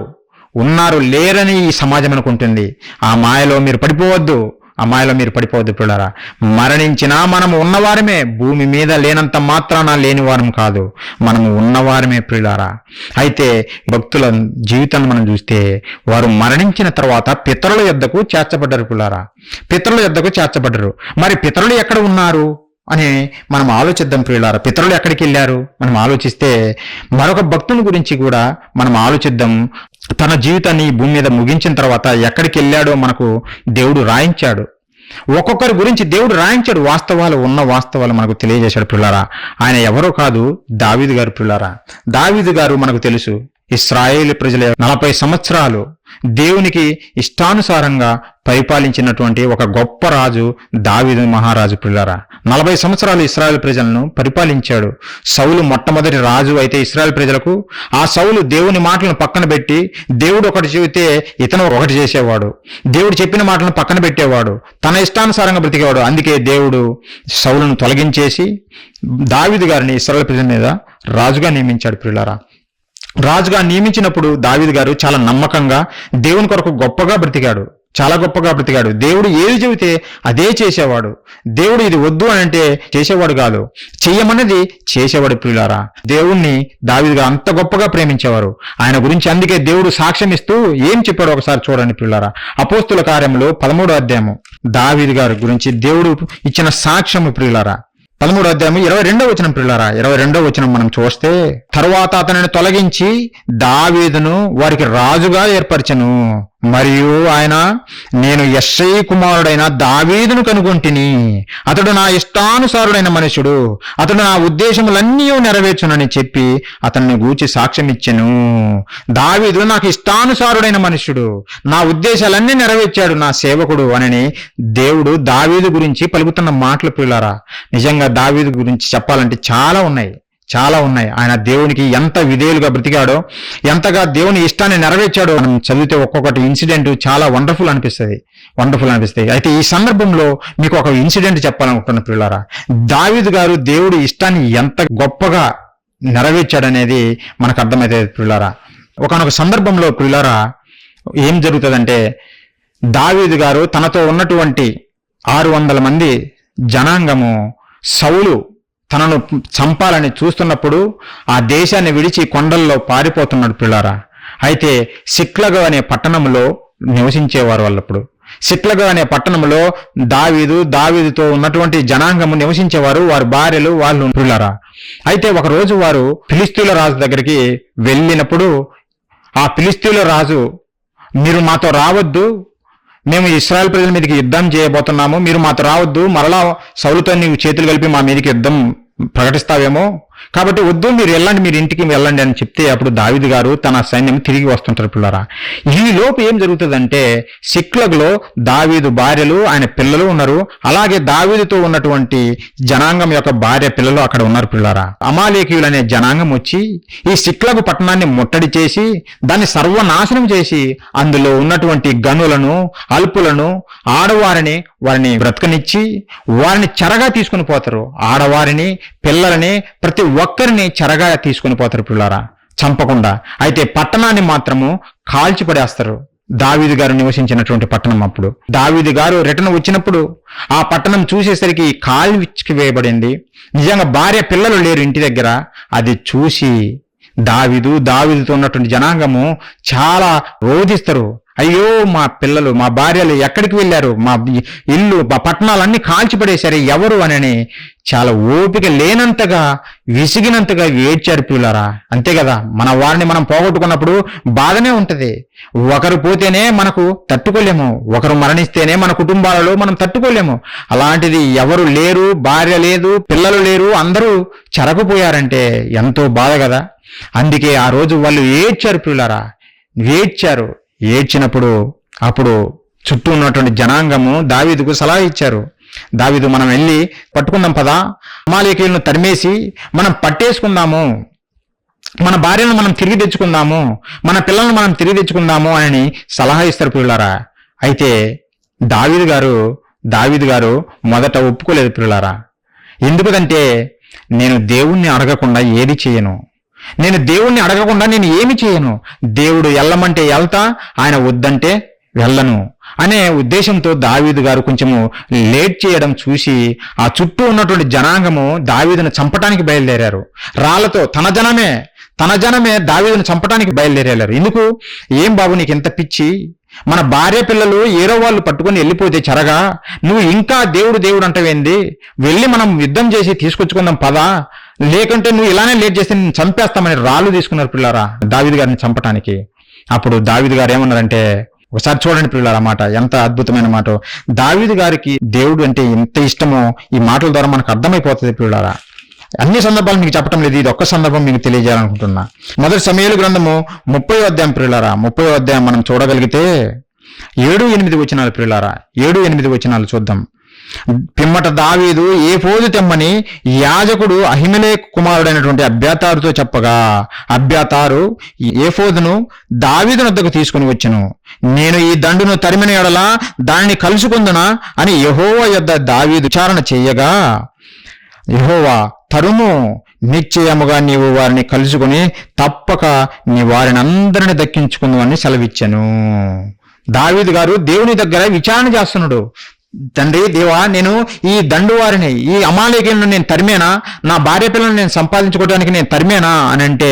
లేరని ఈ సమాజం అనుకుంటుంది. ఆ మాయలో మీరు పడిపోవద్దు పిల్లారా. మరణించినా మనము ఉన్నవారమే, భూమి మీద లేనంత మాత్రాన లేనివారం కాదు, మనము ఉన్నవారమే పిల్లారా. అయితే భక్తుల జీవితాన్ని మనం చూస్తే వారు మరణించిన తర్వాత పితరుల యొద్దకు చేర్చబడ్డారు పిల్లారా. మరి పితరులు ఎక్కడ ఉన్నారు అని మనం ఆలోచిద్దాం ప్రియులారా. పితరులు ఎక్కడికి వెళ్ళారు మనం ఆలోచిస్తే మరొక భక్తుని గురించి కూడా మనం ఆలోచిద్దాం. తన జీవితాన్ని ఈ భూమి మీద ముగించిన తర్వాత ఎక్కడికి వెళ్ళాడో మనకు దేవుడు రాయించాడు. ఒక్కొక్కరి గురించి దేవుడు రాయించాడు. వాస్తవాలు మనకు తెలియజేశాడు ప్రియులారా. ఆయన ఎవరో కాదు, దావీదు గారు ప్రియులారా. దావీదు గారు మనకు తెలుసు, ఇశ్రాయేలు ప్రజల 40 సంవత్సరాలు దేవునికి ఇష్టానుసారంగా పరిపాలించినటువంటి ఒక గొప్ప రాజు దావీదు మహారాజు ప్రియులారా. 40 సంవత్సరాలు ఇశ్రాయేల్ ప్రజలను పరిపాలించాడు. సౌలు మొట్టమొదటి రాజు అయితే ఇశ్రాయేల్ ప్రజలకు, ఆ సౌలు దేవుని మాటలను పక్కన పెట్టి, దేవుడు ఒకటి చెబితే ఇతను ఒకటి చేసేవాడు, దేవుడు చెప్పిన మాటలను పక్కన పెట్టేవాడు, తన ఇష్టానుసారంగా బ్రతికేవాడు. అందుకే దేవుడు సౌలును తొలగించేసి దావీదు గారిని ఇశ్రాయేల్ ప్రజల మీద రాజుగా నియమించాడు ప్రియులారా. రాజుగా నియమించినప్పుడు దావీదు గారు చాలా నమ్మకంగా దేవుని కొరకు గొప్పగా బ్రతికాడు. చాలా గొప్పగా బ్రతికాడు. దేవుడు ఏది చెబితే అదే చేసేవాడు. దేవుడు ఇది వద్దు అని అంటే చేసేవాడు కాదు, చెయ్యమన్నది చేసేవాడు. ప్రియులారా, దేవుణ్ణి దావీదు గారు అంత గొప్పగా ప్రేమించేవారు. ఆయన గురించి అందుకే దేవుడు సాక్ష్యం ఇస్తూ ఏం చెప్పాడు ఒకసారి చూడండి ప్రియులారా. అపోస్తుల కార్యములు 13వ అధ్యాయము దావీదు గారి గురించి దేవుడు ఇచ్చిన సాక్ష్యము ప్రియులారా. 13వ అధ్యాయము 22వ వచనం ప్రియులారా. 22వ వచనం మనం చూస్తే, తరువాత అతనిని తొలగించి దావీదును వారికి రాజుగా ఏర్పరచెను. మరియు ఆయన, నేను యెష్షయి కుమారుడైన దావీదును కనుగొంటిని, అతడు నా ఇష్టానుసారుడైన మనుషుడు, అతడు నా ఉద్దేశములన్నీ నెరవేర్చునని చెప్పి అతన్ని గూర్చి సాక్ష్యం ఇచ్చెను. దావీదు నాకు ఇష్టానుసారుడైన మనుషుడు, నా ఉద్దేశాలన్నీ నెరవేర్చాడు, నా సేవకుడు అని దేవుడు దావీదు గురించి పలుకుతున్న మాటలు ప్రియులారా. నిజంగా దావీదు గురించి చెప్పాలంటే చాలా ఉన్నాయి. ఆయన దేవునికి ఎంత విధేయులుగా బ్రతికాడో, ఎంతగా దేవుని ఇష్టాన్ని నెరవేర్చాడో మనం చదివితే ఒక్కొక్కటి ఇన్సిడెంట్ చాలా వండర్ఫుల్ అనిపిస్తాయి. అయితే ఈ సందర్భంలో మీకు ఒక ఇన్సిడెంట్ చెప్పాలనుకుంటున్న ప్రియులారా. దావీదు గారు దేవుడి ఇష్టాన్ని ఎంత గొప్పగా నెరవేర్చాడనేది మనకు అర్థమవుతుంది ప్రియులారా. ఒకానొక సందర్భంలో ప్రియులారా ఏం జరుగుతుందంటే, దావీదు గారు తనతో ఉన్నటువంటి 600 మంది జనాంగము సౌలు తనను చంపాలని చూస్తున్నప్పుడు ఆ దేశాన్ని విడిచి కొండల్లో పారిపోతున్నాడు పిల్లారా. అయితే సిక్లగు అనే పట్టణంలో నివసించేవారు వాళ్ళప్పుడు. సిక్లగు అనే పట్టణంలో దావీదుతో ఉన్నటువంటి జనాంగము నివసించేవారు, వారి భార్యలు, వాళ్ళు పిల్లారా. అయితే ఒకరోజు వారు ఫిలిస్తీయుల రాజు దగ్గరికి వెళ్ళినప్పుడు ఆ ఫిలిస్తీయుల రాజు, మీరు మాతో రావద్దు, మేము ఇశ్రాయేల్ ప్రజల మీదకి యుద్ధం చేయబోతున్నాము, మీరు మాతో రావద్దు, మరలా సౌలుతో నీవు చేతులు కలిపి మా మీదకి యుద్ధం ప్రకటిస్తావేమో, కాబట్టి వద్దు, మీరు వెళ్ళండి, మీరు ఇంటికి వెళ్ళండి అని చెప్తే అప్పుడు దావీదు గారు తన సైన్యం తిరిగి వస్తుంటారు పిల్లరా. ఈ లోపు ఏం జరుగుతుందంటే, సిక్లగులో దావీదు భార్యలు, ఆయన పిల్లలు ఉన్నారు. అలాగే దావీదుతో ఉన్నటువంటి జనాంగం యొక్క భార్య పిల్లలు అక్కడ ఉన్నారు పిల్లరా. అమాలేకీయులు అనే జనాంగం వచ్చి ఈ సిక్లగు పట్టణాన్ని ముట్టడి చేసి దాన్ని సర్వనాశనం చేసి అందులో ఉన్నటువంటి గనులను, అల్పులను, ఆడవారిని వారిని బ్రతకనిచ్చి వారిని చెరగా తీసుకుని పోతారు. ఆడవారిని, పిల్లలని, ప్రతి ఒక్కరిని చెరగా తీసుకుని పోతారు పిల్లారా, చంపకుండా. అయితే పట్టణాన్ని మాత్రము కాల్చిపడేస్తారు. దావీదు గారు నివసించినటువంటి పట్టణం. అప్పుడు దావీదు గారు రిటర్న్ వచ్చినప్పుడు ఆ పట్టణం చూసేసరికి కాల్చి వేయబడింది. నిజంగా భార్య పిల్లలు లేరు ఇంటి దగ్గర. అది చూసి దావీదుతో ఉన్నటువంటి జనాంగము చాలా రోధిస్తారు. అయ్యో, మా పిల్లలు, మా భార్యలు ఎక్కడికి వెళ్ళారు, మా ఇల్లు, మా పట్టణాలన్నీ కాల్చిపడేశారు, ఎవరు అని చాలా ఓపిక లేనంతగా, విసిగినంతగా ఏడ్చారు పిల్లారా. అంతే కదా, మన వారిని మనం పోగొట్టుకున్నప్పుడు బాధనే ఉంటది. ఒకరు పోతేనే మనకు తట్టుకోలేము, ఒకరు మరణిస్తేనే మన కుటుంబాలలో మనం తట్టుకోలేము. అలాంటిది ఎవరు లేరు, భార్య లేదు, పిల్లలు లేరు, అందరూ చెరకుపోయారంటే ఎంతో బాధ కదా. అందుకే ఆ రోజు వాళ్ళు ఏడ్చారు పిల్లారా, ఏడ్చినప్పుడు అప్పుడు చుట్టూ ఉన్నటువంటి జనాంగము దావీదుకు సలహా ఇచ్చారు. దావీదు, మనం వెళ్ళి పట్టుకుందాం పదా, అమాలేకీయులను తరిమేసి మనం పట్టేసుకుందాము, మన భార్యను మనం తిరిగి తెచ్చుకుందాము, మన పిల్లలను మనం తిరిగి తెచ్చుకుందాము అని సలహా ఇస్తారు పిల్లారా. అయితే దావీదు గారు మొదట ఒప్పుకోలేదు పిల్లారా. ఎందుకంటే, నేను దేవుణ్ణి అడగకుండా ఏది చేయను, నేను దేవుణ్ణి అడగకుండా నేను ఏమి చేయను, దేవుడు వెళ్ళమంటే వెళ్తా, ఆయన వద్దంటే వెళ్ళను అనే ఉద్దేశంతో దావీదు గారు కొంచెము లేట్ చేయడం చూసి ఆ చుట్టూ ఉన్నటువంటి జనాంగము దావీదును చంపటానికి బయలుదేరారు. రాళ్లతో తన జనమే దావీదును చంపటానికి బయలుదేరారు. ఎందుకు? ఏం బాబు నీకు ఎంత పిచ్చి, మన భార్య పిల్లలు ఏరో వాళ్ళు పట్టుకొని వెళ్ళిపోతే చెరగా నువ్వు ఇంకా దేవుడు అంటవేంది, వెళ్ళి మనం యుద్ధం చేసి తీసుకొచ్చుకుందాం పదా, లేకుంటే నువ్వు ఇలానే లేట్ చేస్తే నేను చంపేస్తామని రాళ్ళు తీసుకున్నారు పిల్లారా దావీదు గారిని చంపటానికి. అప్పుడు దావీదు గారు ఏమన్నారంటే, ఒకసారి చూడండి పిల్లారా మాట, ఎంత అద్భుతమైన మాట. దావీదు గారికి దేవుడు అంటే ఎంత ఇష్టమో ఈ మాటల ద్వారా మనకు అర్థమైపోతుంది పిల్లారా. అన్ని సందర్భాలు మీకు చెప్పడం లేదు, ఇది ఒక్క సందర్భం మీకు తెలియజేయాలనుకుంటున్నా. మొదటి సమూయేలు గ్రంథము 30వ అధ్యాయం ప్రియులారా, 30వ అధ్యాయం మనం చూడగలిగితే 7-8 వచనాలు ప్రియులారా, 7-8 వచనాలు చూద్దాం. పిమ్మట దావీదు ఏఫోదు తెమ్మని యాజకుడు అహిమెలెకు కుమారుడైనటువంటి అబ్యాతారుతో చెప్పగా, అబ్యాతారు ఏఫోదును దావీదు వద్దకు తీసుకుని వచ్చెను. నేను ఈ దండును తరిమిన ఎడల దానిని కలుసుకుందునా అని యెహోవా యొద్ద దావీదు విచారణ చేయగా, యెహోవా, తరుము, నిశ్చయముగా నీవు వారిని కలుసుకుని తప్పక నీ వారిని అందరిని దక్కించుకుందు అని సెలవిచ్చెను. దావీదు గారు దేవుని దగ్గర విచారణ చేస్తున్నాడు. తండ్రి దేవా, నేను ఈ దండు వారిని, ఈ అమాలేకీయులను నేను తరిమేనా? నా భార్య పిల్లలను నేను సంపాదించుకోవడానికి నేను తరిమేనా అని అంటే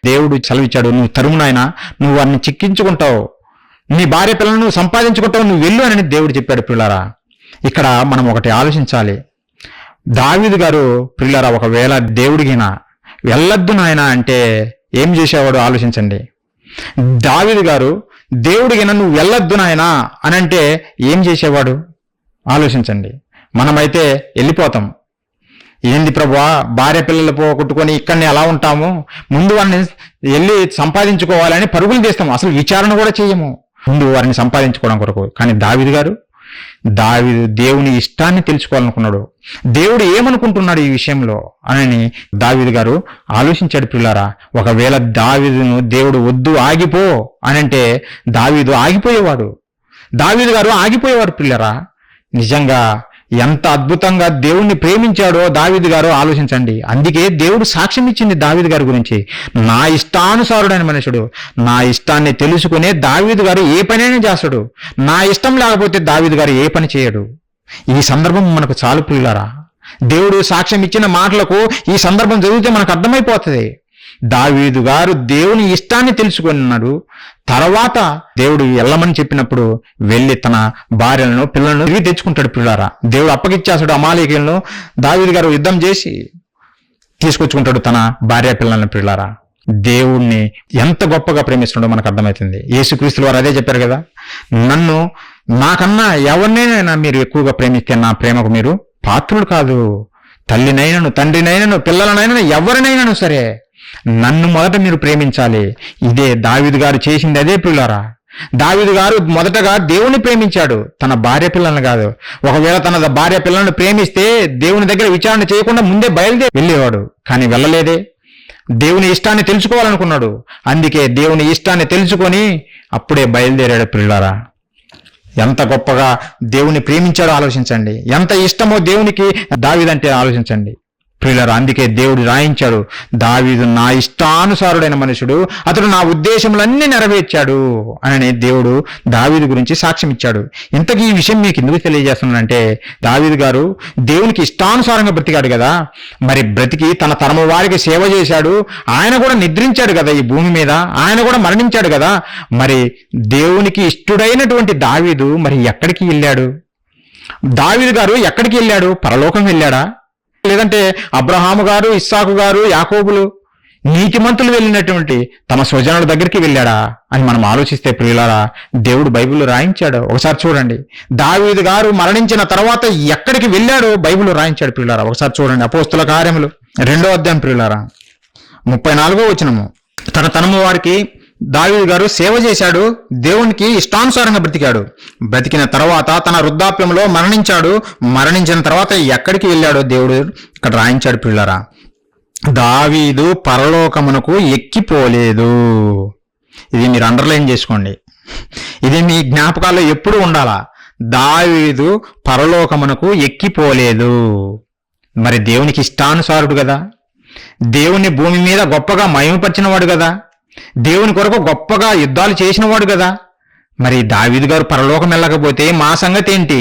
దేవుడు సెలవిచ్చాడు, నువ్వు తరుము నాయనా, నువ్వు వారిని చిక్కించుకుంటావు, నీ భార్య పిల్లలను నువ్వు సంపాదించుకుంటావు, నువ్వు వెళ్ళు అని దేవుడు చెప్పాడు. పిల్లారా, ఇక్కడ మనం ఒకటి ఆలోచించాలి. దావీదు గారు పిల్లారా, ఒకవేళ దేవుడిగిన వెళ్ళొద్దు నాయనా అంటే ఏం చేసేవాడు ఆలోచించండి. దావీదు గారు దేవుడిగిన నువ్వు వెళ్ళొద్దు నాయనా అని అంటే ఏం చేసేవాడు ఆలోచించండి. మనమైతే వెళ్ళిపోతాం. ఏంది ప్రభువా, భార్య పిల్లలు పోగొట్టుకొని ఇక్కడనే అలా ఉంటాము, ముందు వారిని వెళ్ళి సంపాదించుకోవాలని పరుగులు తీస్తాము, అసలు విచారణ కూడా చేయము ముందు వారిని సంపాదించుకోవడం కొరకు. కానీ దావీదు దేవుని ఇష్టాన్ని తెలుసుకోవాలనుకున్నాడు. దేవుడు ఏమనుకుంటున్నాడు ఈ విషయంలో అని దావీదు గారు ఆలోచించాడు. పిల్లారా, ఒకవేళ దావీదును దేవుడు వద్దు ఆగిపో అని అంటే దావీదు గారు ఆగిపోయేవాడు. పిల్లరా, నిజంగా ఎంత అద్భుతంగా దేవుణ్ణి ప్రేమించాడో దావీదు గారు ఆలోచించండి. అందుకే దేవుడు సాక్ష్యం ఇచ్చింది దావీదు గారి గురించి, నా ఇష్టానుసారుడైన మనుషుడు, నా ఇష్టాన్ని తెలుసుకునే దావీదు గారు ఏ పనైనా చేస్తాడు, నా ఇష్టం లేకపోతే దావీదు గారు ఏ పని చేయడు. ఈ సందర్భం మనకు చాలు ప్రియులారా. దేవుడు సాక్ష్యం ఇచ్చిన మాటలకు ఈ సందర్భం చదివితే మనకు అర్థమైపోతుంది. దావీదు గారు దేవుని ఇష్టాన్ని తెలుసుకున్నాడు. తర్వాత దేవుడు వెళ్ళమని చెప్పినప్పుడు వెళ్ళి తన భార్యలను పిల్లలను తిరిగి తెచ్చుకుంటాడు. పిల్లారా, దేవుడు అప్పగిచ్చేస్తాడు అమాలేకీయులను. దావీదు గారు యుద్ధం చేసి తీసుకొచ్చుకుంటాడు తన భార్య పిల్లలను. పిల్లారా, దేవుణ్ణి ఎంత గొప్పగా ప్రేమిస్తున్నాడో మనకు అర్థమవుతుంది. యేసుక్రీస్తుల వారు అదే చెప్పారు కదా, నాకన్నా ఎవరినైనా మీరు ఎక్కువగా ప్రేమిస్తే నా ప్రేమకు మీరు పాత్రులు కాదు. తల్లినైనను, తండ్రినైనను, పిల్లలనైనా, ఎవరినైనాను సరే నన్ను మొదట మీరు ప్రేమించాలి. ఇదే దావీదు గారు చేసింది. అదే పిల్లారా, దావీదు గారు మొదటగా దేవుని ప్రేమించాడు, తన భార్య పిల్లలను కాదు. ఒకవేళ తన భార్య పిల్లలను ప్రేమిస్తే దేవుని దగ్గర విచారణ చేయకుండా ముందే బయలుదేరి వెళ్ళేవాడు. కానీ వెళ్ళలేదే, దేవుని ఇష్టాన్ని తెలుసుకోవాలనుకున్నాడు. అందుకే దేవుని ఇష్టాన్ని తెలుసుకొని అప్పుడే బయలుదేరాడు. పిల్లారా, ఎంత గొప్పగా దేవుని ప్రేమించాడో ఆలోచించండి, ఎంత ఇష్టమో దేవునికి దావీదంటే ఆలోచించండి. ప్రియులారా, అందుకే దేవుడు రాయించాడు, దావీదు నా ఇష్టానుసారుడైన మనుషుడు, అతడు నా ఉద్దేశములన్నీ నెరవేర్చాడు అని దేవుడు దావీదు గురించి సాక్ష్యం ఇచ్చాడు. ఇంతకీ ఈ విషయం మీకు ఎందుకు తెలియజేస్తున్నానంటే, దావీదు గారు దేవునికి ఇష్టానుసారంగా బ్రతికాడు కదా, మరి బ్రతికి తన తరము వారికి సేవ చేశాడు. ఆయన కూడా నిద్రించాడు కదా ఈ భూమి మీద, ఆయన కూడా మరణించాడు కదా. మరి దేవునికి ఇష్టుడైనటువంటి దావీదు మరి ఎక్కడికి వెళ్ళాడు? దావీదు గారు ఎక్కడికి వెళ్ళాడు? పరలోకం వెళ్ళాడా? లేదంటే అబ్రహాము గారు, ఇస్సాకు గారు, యాకోబులు నీతిమంతులు వెళ్ళినటువంటి తమ స్వజనుల దగ్గరికి వెళ్ళాడా అని మనం ఆలోచిస్తే ప్రియులారా, దేవుడు బైబిల్లో రాయించాడు. ఒకసారి చూడండి, దావీదు గారు మరణించిన తర్వాత ఎక్కడికి వెళ్ళాడో బైబిల్లో రాయించాడు. ప్రియులారా, ఒకసారి చూడండి, అపోస్తుల కార్యములు 2వ అధ్యాయం ప్రియులారా 34వ వచనము. తన తనము వారికి దావీదు గారు సేవ చేశాడు, దేవునికి ఇష్టానుసారంగా బ్రతికాడు. బ్రతికిన తర్వాత తన వృద్ధాప్యంలో మరణించాడు. మరణించిన తర్వాత ఎక్కడికి వెళ్ళాడో దేవుడు ఇక్కడ రాయించాడు. పిల్లరా, దావీదు పరలోకమునకు ఎక్కిపోలేదు. ఇది మీరు అండర్లైన్ చేసుకోండి, ఇది మీ జ్ఞాపకాల్లో ఎప్పుడు ఉండాలా. దావీదు పరలోకమునకు ఎక్కిపోలేదు. మరి దేవునికి ఇష్టానుసారుడు కదా, దేవుని భూమి మీద గొప్పగా మహిమపరిచినవాడు కదా, దేవుని కొరకు గొప్పగా యుద్ధాలు చేసినవాడు కదా. మరి దావీదు గారు పరలోకం వెళ్ళకపోతే మా సంగతి ఏంటి?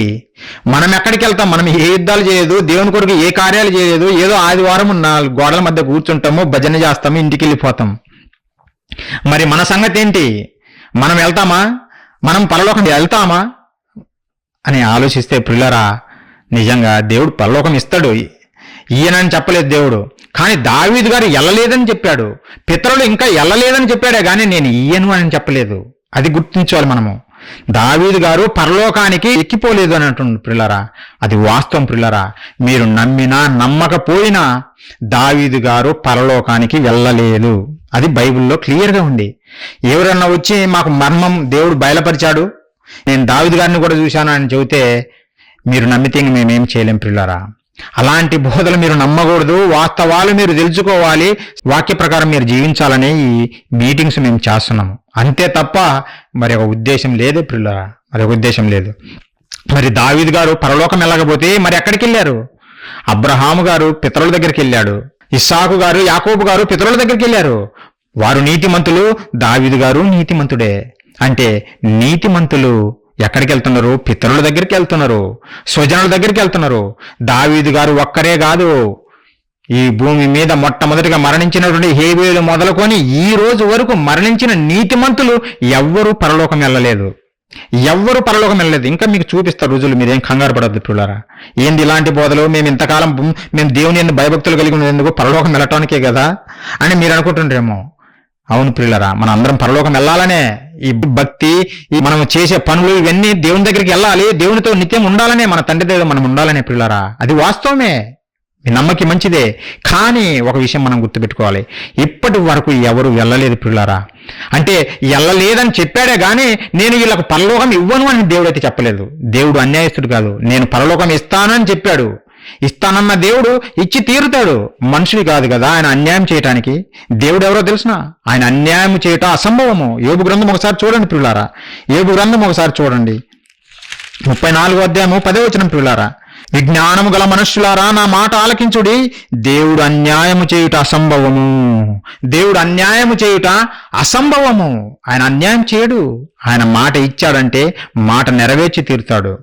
మనం ఎక్కడికి వెళ్తాం? మనం ఏ యుద్ధాలు చేయలేదు, దేవుని కొరకు ఏ కార్యాలు చేయలేదు, ఏదో ఆదివారం 4 గోడల మధ్య కూర్చుంటాము, భజన చేస్తాము, ఇంటికి వెళ్ళిపోతాం. మరి మన సంగతి ఏంటి? మనం వెళ్తామా? మనం పరలోకం వెళ్తామా అని ఆలోచిస్తే ప్రియులారా, నిజంగా దేవుడు పరలోకం ఇస్తాడు, ఈయనని చెప్పలేదు దేవుడు. కానీ దావీదు గారు వెళ్ళలేదని చెప్పాడు, పితరులు ఇంకా వెళ్ళలేదని చెప్పాడే కానీ నేను ఈయను అని చెప్పలేదు. అది గుర్తించాలి మనము. దావీదు గారు పరలోకానికి ఎక్కిపోలేదు అని అంటున్నాడు. ప్రియులారా, అది వాస్తవం. ప్రియులారా, మీరు నమ్మినా నమ్మకపోయినా దావీదు గారు పరలోకానికి వెళ్ళలేదు. అది బైబిల్లో క్లియర్గా ఉంది. ఎవరన్నా వచ్చి మాకు మర్మం దేవుడు బయలుపరిచాడు, నేను దావీదు గారిని కూడా చూశాను అని చెబితే మీరు నమ్మితే మేమేం చేయలేం. ప్రియులారా, అలాంటి బోధలు మీరు నమ్మకూడదు. వాస్తవాలు మీరు తెలుసుకోవాలి, వాక్య ప్రకారం మీరు జీవించాలనే ఈ మీటింగ్స్ మేము చేస్తున్నాము. అంతే తప్ప మరి ఒక ఉద్దేశం లేదు ప్రియులారా, మరి ఒక ఉద్దేశం లేదు. మరి దావీదు గారు పరలోకం వెళ్ళకపోతే మరి ఎక్కడికి వెళ్ళారు? అబ్రహాము గారు పితరుల దగ్గరికి వెళ్ళాడు, ఇస్సాకు గారు, యాకోబు గారు పితరుల దగ్గరికి వెళ్ళారు. వారు నీతిమంతులు, దావీదు గారు నీతిమంతుడే. అంటే నీతిమంతులు ఎక్కడికి వెళ్తున్నారు? పితరుల దగ్గరికి వెళ్తున్నారు, స్వజనుల దగ్గరికి వెళ్తున్నారు. దావీదు గారు ఒక్కరే కాదు, ఈ భూమి మీద మొట్టమొదటిగా మరణించినటువంటి హేబేలు మొదలుకొని ఈ రోజు వరకు మరణించిన నీతిమంతులు ఎవ్వరూ పరలోకం వెళ్ళలేదు. ఇంకా మీకు చూపిస్తారు రుజువులు, మీరేం కంగారు పడద్దు పిల్లారా. ఏంది ఇలాంటి బోధలు? మేము ఇంతకాలం మేము దేవుని భయభక్తులు కలిగి ఉండేందుకు పరలోకం వెళ్ళటానికే కదా అని మీరు అనుకుంటుండ్రేమో. అవును పిల్లరా, మన అందరం పరలోకం వెళ్ళాలనే. ఈ భక్తి, ఈ మనం చేసే పనులు, ఇవన్నీ దేవుని దగ్గరికి వెళ్ళాలి, దేవునితో నిత్యం ఉండాలనే, మన తండ్రి దగ్గర మనం ఉండాలనే పిల్లరా. అది వాస్తవమే, మీ నమ్మకి మంచిదే. కానీ ఒక విషయం మనం గుర్తుపెట్టుకోవాలి, ఇప్పటి వరకు ఎవరు వెళ్ళలేదు పిల్లారా. అంటే వెళ్ళలేదని చెప్పాడే గానీ నేను వీళ్ళకు పరలోకం ఇవ్వను అని దేవుడు అయితే చెప్పలేదు. దేవుడు అన్యాయస్తుడు కాదు. నేను పరలోకం ఇస్తానని చెప్పాడు. ఇస్తానన్న దేవుడు ఇచ్చి తీరుతాడు. మనుషులు కాదు కదా ఆయన అన్యాయం చేయటానికి. దేవుడు ఎవరో తెలుసునా? ఆయన అన్యాయం చేయటం అసంభవము. యోబు గ్రంథం ఒకసారి చూడండి పిల్లారా. యోబు గ్రంథం ఒకసారి చూడండి, 34వ అధ్యాయము 10వ వచనం పిల్లారా. విజ్ఞానము గల మనుష్యులారా నా మాట ఆలకించుడి, దేవుడు అన్యాయము చేయుట అసంభవము. దేవుడు అన్యాయము చేయుట అసంభవము. ఆయన అన్యాయం చేయడు. ఆయన మాట ఇచ్చాడంటే మాట నెరవేర్చి తీరుతాడు.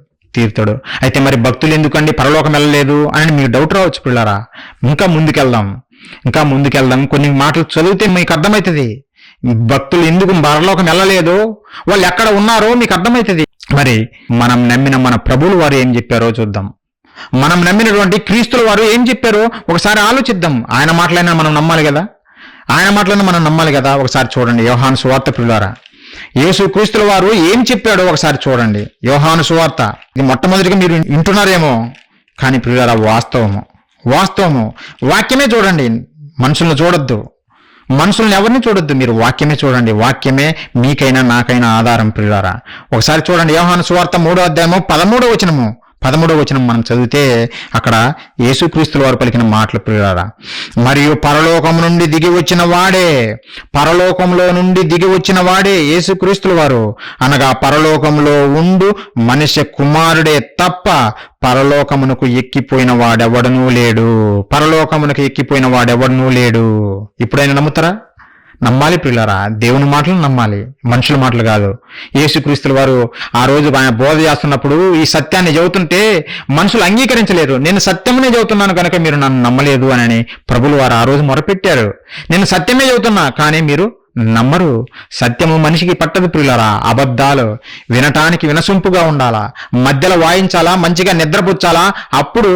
అయితే మరి భక్తులు ఎందుకండి పరలోకం వెళ్ళలేదు అని మీకు డౌట్ రావచ్చు పిల్లారా. ఇంకా ముందుకెళ్దాం. కొన్ని మాటలు చదివితే మీకు అర్థమవుతుంది భక్తులు ఎందుకు పరలోకం వెళ్ళలేదు, వాళ్ళు ఎక్కడ ఉన్నారో మీకు అర్థమవుతుంది. మరి మనం నమ్మిన మన ప్రభువులు వారు ఏం చెప్పారో చూద్దాం. మనం నమ్మినటువంటి క్రీస్తుల వారు ఏం చెప్పారో ఒకసారి ఆలోచిద్దాం. ఆయన మాటలైనా మనం నమ్మాలి కదా. ఒకసారి చూడండి యోహాను సువార్త పిల్లారా. యేసు క్రీస్తుల వారు ఏం చెప్పాడో ఒకసారి చూడండి. యోహాను సువార్త, ఇది మొట్టమొదటిగా మీరు వింటున్నారేమో, కానీ పిల్లారా వాస్తవము. వాక్యమే చూడండి, మనుషులను చూడొద్దు, మనుషులను ఎవరిని చూడొద్దు, మీరు వాక్యమే చూడండి. వాక్యమే మీకైనా నాకైనా ఆధారం పిల్లారా. ఒకసారి చూడండి యోహాను సువార్త 3వ అధ్యాయము 13వ వచనం మనం చదివితే అక్కడ యేసుక్రీస్తుల వారు పలికిన మాటలు పిల్లారా. మరియు పరలోకం నుండి దిగి వచ్చిన వాడే, పరలోకంలో నుండి దిగి వచ్చిన వాడే యేసుక్రీస్తుల వారు, అనగా పరలోకంలో ఉండు మనిషి కుమారుడే తప్ప పరలోకమునకు ఎక్కిపోయిన వాడెవడనూ లేడు. ఇప్పుడైనా నమ్ముతారా? నమ్మాలి పిల్లారా. దేవుని మాటలు నమ్మాలి, మనుషుల మాటలు కాదు. యేసుక్రీస్తుల వారు ఆ రోజు ఆయన బోధ చేస్తున్నప్పుడు ఈ సత్యాన్ని చెబుతుంటే మనుషులు అంగీకరించలేదు. నేను సత్యమునే చెబుతున్నాను కనుక మీరు నన్ను నమ్మలేదు అని ప్రభులు వారు ఆ రోజు మొరపెట్టారు. నేను సత్యమే చెబుతున్నా కానీ మీరు నమ్మరు. సత్యము మనిషికి పట్టదు పిల్లారా. అబద్ధాలు వినటానికి వినసొంపుగా ఉండాలా, మధ్యలో వాయించాలా, మంచిగా నిద్రపుచ్చాలా, అప్పుడు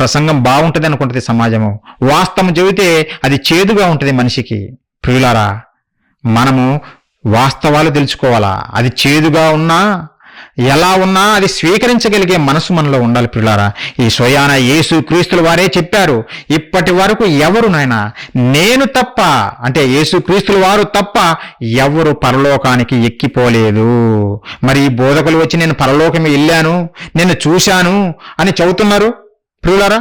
ప్రసంగం బాగుంటుంది అనుకుంటుంది సమాజము. వాస్తవం చెబితే అది చేదుగా ఉంటుంది మనిషికి. ప్రియులారా, మనము వాస్తవాలు తెలుసుకోవాలా. అది చేదుగా ఉన్నా ఎలా ఉన్నా అది స్వీకరించగలిగే మనసు మనలో ఉండాలి ప్రియులారా. ఈ స్వయాన యేసు క్రీస్తుల వారే చెప్పారు, ఇప్పటి వరకు ఎవరు నాయనా నేను తప్ప, అంటే యేసు క్రీస్తుల వారు తప్ప ఎవరు పరలోకానికి ఎక్కిపోలేదు. మరి ఈ బోధకులు వచ్చి నేను పరలోకమే వెళ్ళాను, నేను చూశాను అని చెబుతున్నారు ప్రియులారా.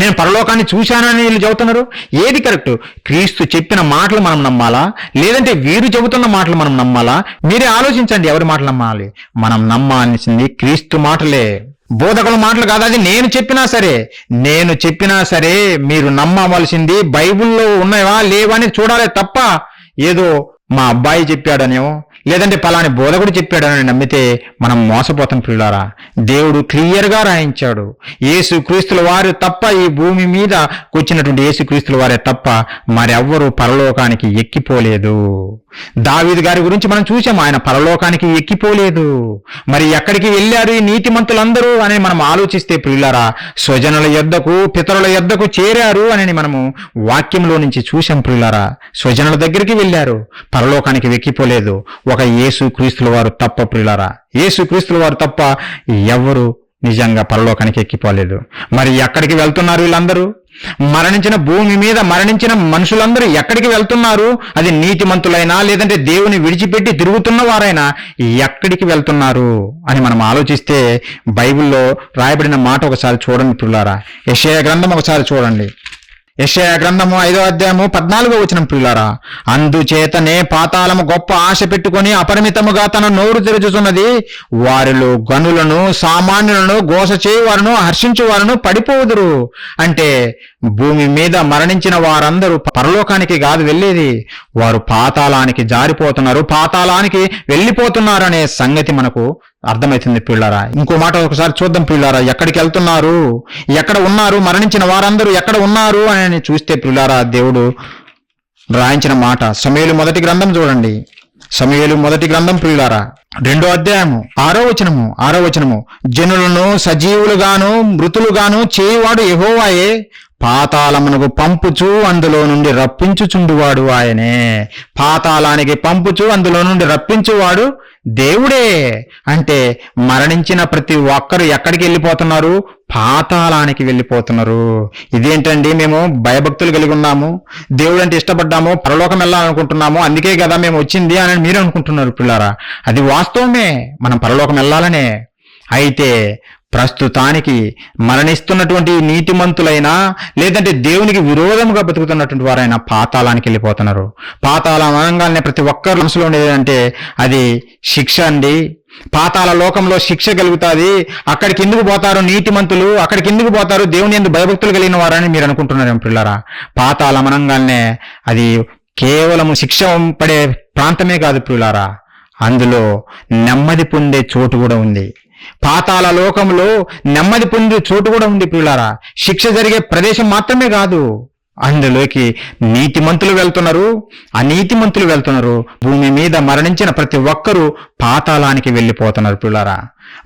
నేను పరలోకాన్ని చూశానని వీళ్ళు చెబుతున్నారు. ఏది కరెక్ట్? క్రీస్తు చెప్పిన మాటలు మనం నమ్మాలా, లేదంటే వీరు చెబుతున్న మాటలు మనం నమ్మాలా? మీరే ఆలోచించండి, ఎవరి మాటలు నమ్మాలి. మనం నమ్మాల్సింది క్రీస్తు మాటలే, బోధకుల మాటలు కాదు. అది నేను చెప్పినా సరే మీరు నమ్మవలసింది బైబిల్లో ఉన్నాయా లేవా అని చూడాలి తప్ప ఏదో మా అబ్బాయి చెప్పాడనేమో లేదంటే పలాని బోధకుడు చెప్పాడని నమ్మితే మనం మోసపోతాం పిల్లారా. దేవుడు క్లియర్గా రాయించాడు, యేసు క్రీస్తుల వారు తప్ప, ఈ భూమి మీద వచ్చినటువంటి యేసు క్రీస్తుల వారే తప్ప మరెవ్వరూ పరలోకానికి ఎక్కిపోలేదు. దావీదు గారి గురించి మనం చూసాం, ఆయన పరలోకానికి ఎక్కిపోలేదు. మరి ఎక్కడికి వెళ్ళారు ఈ నీతిమంతులందరూ అని మనం ఆలోచిస్తే ప్రియులారా, స్వజనుల యొద్దకు పితరుల యొద్దకు చేరారు అని మనము వాక్యంలో నుంచి చూసాం ప్రియులారా. స్వజనుల దగ్గరికి వెళ్ళారు, పరలోకానికి ఎక్కిపోలేదు. ఒక యేసు క్రీస్తుల వారు తప్ప ప్రియులారా, యేసు క్రీస్తుల వారు తప్ప ఎవరు నిజంగా పరలోకానికి ఎక్కిపోలేదు. మరి ఎక్కడికి వెళ్తున్నారు వీళ్ళందరూ? మరణించిన భూమి మీద మరణించిన మనుషులందరూ ఎక్కడికి వెళ్తున్నారు? అది నీతిమంతులైనా లేదంటే దేవుని విడిచిపెట్టి తిరుగుతున్న వారైనా ఎక్కడికి వెళ్తున్నారు అని మనం ఆలోచిస్తే బైబిల్లో రాయబడిన మాట ఒకసారి చూడండి పిల్లారా. యెషయా గ్రంథం ఒకసారి చూడండి. యెషయా గ్రంథము 5వ అధ్యాయము 14వ వచనం ప్రియులారా, అందుచేతనే పాతాళము గొప్ప ఆశ పెట్టుకొని అపరిమితముగా తన నోరు తెరుచుచున్నది, వారిలో గనులను సామాన్యులను గోస చేయువారును హర్షించువారును పడిపోదురు. అంటే భూమి మీద మరణించిన వారందరూ పరలోకానికి కాదు వెళ్ళేది, వారు పాతాళానికి జారిపోతున్నారు, పాతాళానికి వెళ్ళిపోతున్నారు అనే సంగతి మనకు అర్థమవుతుంది పిల్లారా. ఇంకో మాట ఒకసారి చూద్దాం పిల్లారా, ఎక్కడికి వెళ్తున్నారు, ఎక్కడ ఉన్నారు, మరణించిన వారందరూ ఎక్కడ ఉన్నారు అని చూస్తే పిల్లారా, దేవుడు రాయించిన మాట సమూయేలు మొదటి గ్రంథం చూడండి. సమూయేలు మొదటి గ్రంథం ప్రియులారా 2వ అధ్యాయము 6వ వచనము, జనులను సజీవులుగాను మృతులుగాను చేయువాడు యెహోవాయే, పాతాళమునకు పంపుచు అందులో నుండి రప్పించుచుండువాడు ఆయనే. పాతాళానికి పంపుచు అందులో నుండి రప్పించువాడు దేవుడే. అంటే మరణించిన ప్రతి ఒక్కరు ఎక్కడికి వెళ్ళిపోతున్నారు? పాతాళానికి వెళ్ళిపోతున్నారు. ఇదేంటండి, మేము భయభక్తులు కలిగి ఉన్నాము, దేవుడు అంటే ఇష్టపడ్డాము, పరలోకం వెళ్ళాలనుకుంటున్నాము, అందుకే కదా మేము వచ్చింది అని మీరు అనుకుంటున్నారు పిల్లారా. అది వాస్తవమే, మనం పరలోకం వెళ్ళాలనే. అయితే ప్రస్తుతానికి మరణిస్తున్నటువంటి నీతిమంతులైనా లేదంటే దేవునికి విరోధముగా బతుకుతున్నటువంటి వారైనా పాతాళానికి వెళ్ళిపోతున్నారు. పాతాళం అనగానే ప్రతి ఒక్కరి మనసులో ఉండేది అంటే అది శిక్ష అండి. పాతాళ లోకంలో శిక్ష కలుగుతుంది, అక్కడికి ఎందుకు పోతారు నీతిమంతులు, అక్కడికి ఎందుకు పోతారు దేవుని యందు భయభక్తులు కలిగిన వారని మీరు అనుకుంటున్నారు పిల్లరా. పాతాళం అనగానే అది కేవలం శిక్ష పడే ప్రాంతమే కాదు పిల్లారా, అందులో నెమ్మది పొందే చోటు కూడా ఉంది. పాతాళ లోకంలో నెమ్మది పొందే చోటు కూడా ఉంది పిల్లారా. శిక్ష జరిగే ప్రదేశం మాత్రమే కాదు, అందులోకి నీతిమంతులు వెళ్తున్నారు, అనీతిమంతులు వెళ్తున్నారు. భూమి మీద మరణించిన ప్రతి ఒక్కరూ పాతాళానికి వెళ్ళిపోతున్నారు పిల్లారా.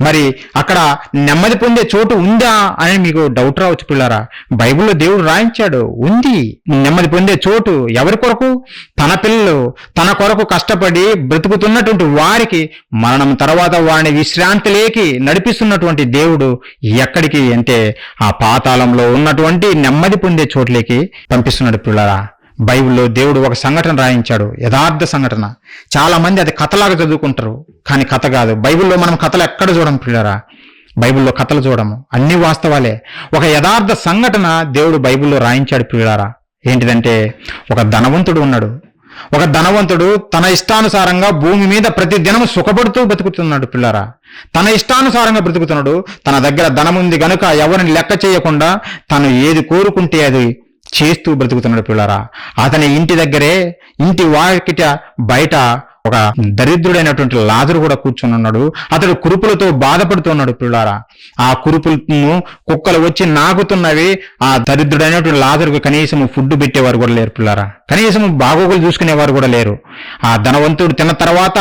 మరి అక్కడ నెమ్మది పొందే చోటు ఉందా అని మీకు డౌట్ రావచ్చు పిల్లారా. బైబిల్లో దేవుడు రాయించాడు, ఉంది నెమ్మది పొందే చోటు. ఎవరి కొరకు? తన పిల్లలు తన కొరకు కష్టపడి బ్రతుకుతున్నటువంటి వారికి మరణం తర్వాత వారిని విశ్రాంతిలోకి నడిపిస్తున్నటువంటి దేవుడు ఎక్కడికి అంటే ఆ పాతాళంలో ఉన్నటువంటి నెమ్మది పొందే చోట్లేకి పంపిస్తున్నాడు పిల్లారా. బైబిల్లో దేవుడు ఒక సంఘటన రాయించాడు, యథార్థ సంఘటన. చాలా మంది అది కథలాగా చదువుకుంటారు, కానీ కథ కాదు. బైబిల్లో మనం కథలు ఎక్కడ చూడం పిల్లరా, బైబిల్లో కథలు చూడము, అన్ని వాస్తవాలే. ఒక యథార్థ సంఘటన దేవుడు బైబిల్లో రాయించాడు పిల్లారా. ఏంటిదంటే, ఒక ధనవంతుడు ఉన్నాడు. ఒక ధనవంతుడు తన ఇష్టానుసారంగా భూమి మీద ప్రతి దినం సుఖపడుతూ బతుకుతున్నాడు పిల్లారా. తన ఇష్టానుసారంగా బ్రతుకుతున్నాడు. తన దగ్గర ధనం ఉంది గనుక ఎవరిని లెక్క చేయకుండా తను ఏది కోరుకుంటే అది చేస్తూ బ్రతుకుతున్నాడు పిల్లారా. అతని ఇంటి దగ్గరే, ఇంటి వాకిట బయట ఒక దరిద్రుడైనటువంటి లాజరు కూడా కూర్చొని ఉన్నాడు. అతడు కురుపులతో బాధపడుతున్నాడు పిల్లారా. ఆ కురుపులను కుక్కలు వచ్చి నాకుతున్నవి. ఆ దరిద్రుడైనటువంటి లాజరుకు కనీసం ఫుడ్ పెట్టేవారు కూడా లేరు పిల్లారా, కనీసం బాగోగులు చూసుకునేవారు కూడా లేరు. ఆ ధనవంతుడు తిన్న తర్వాత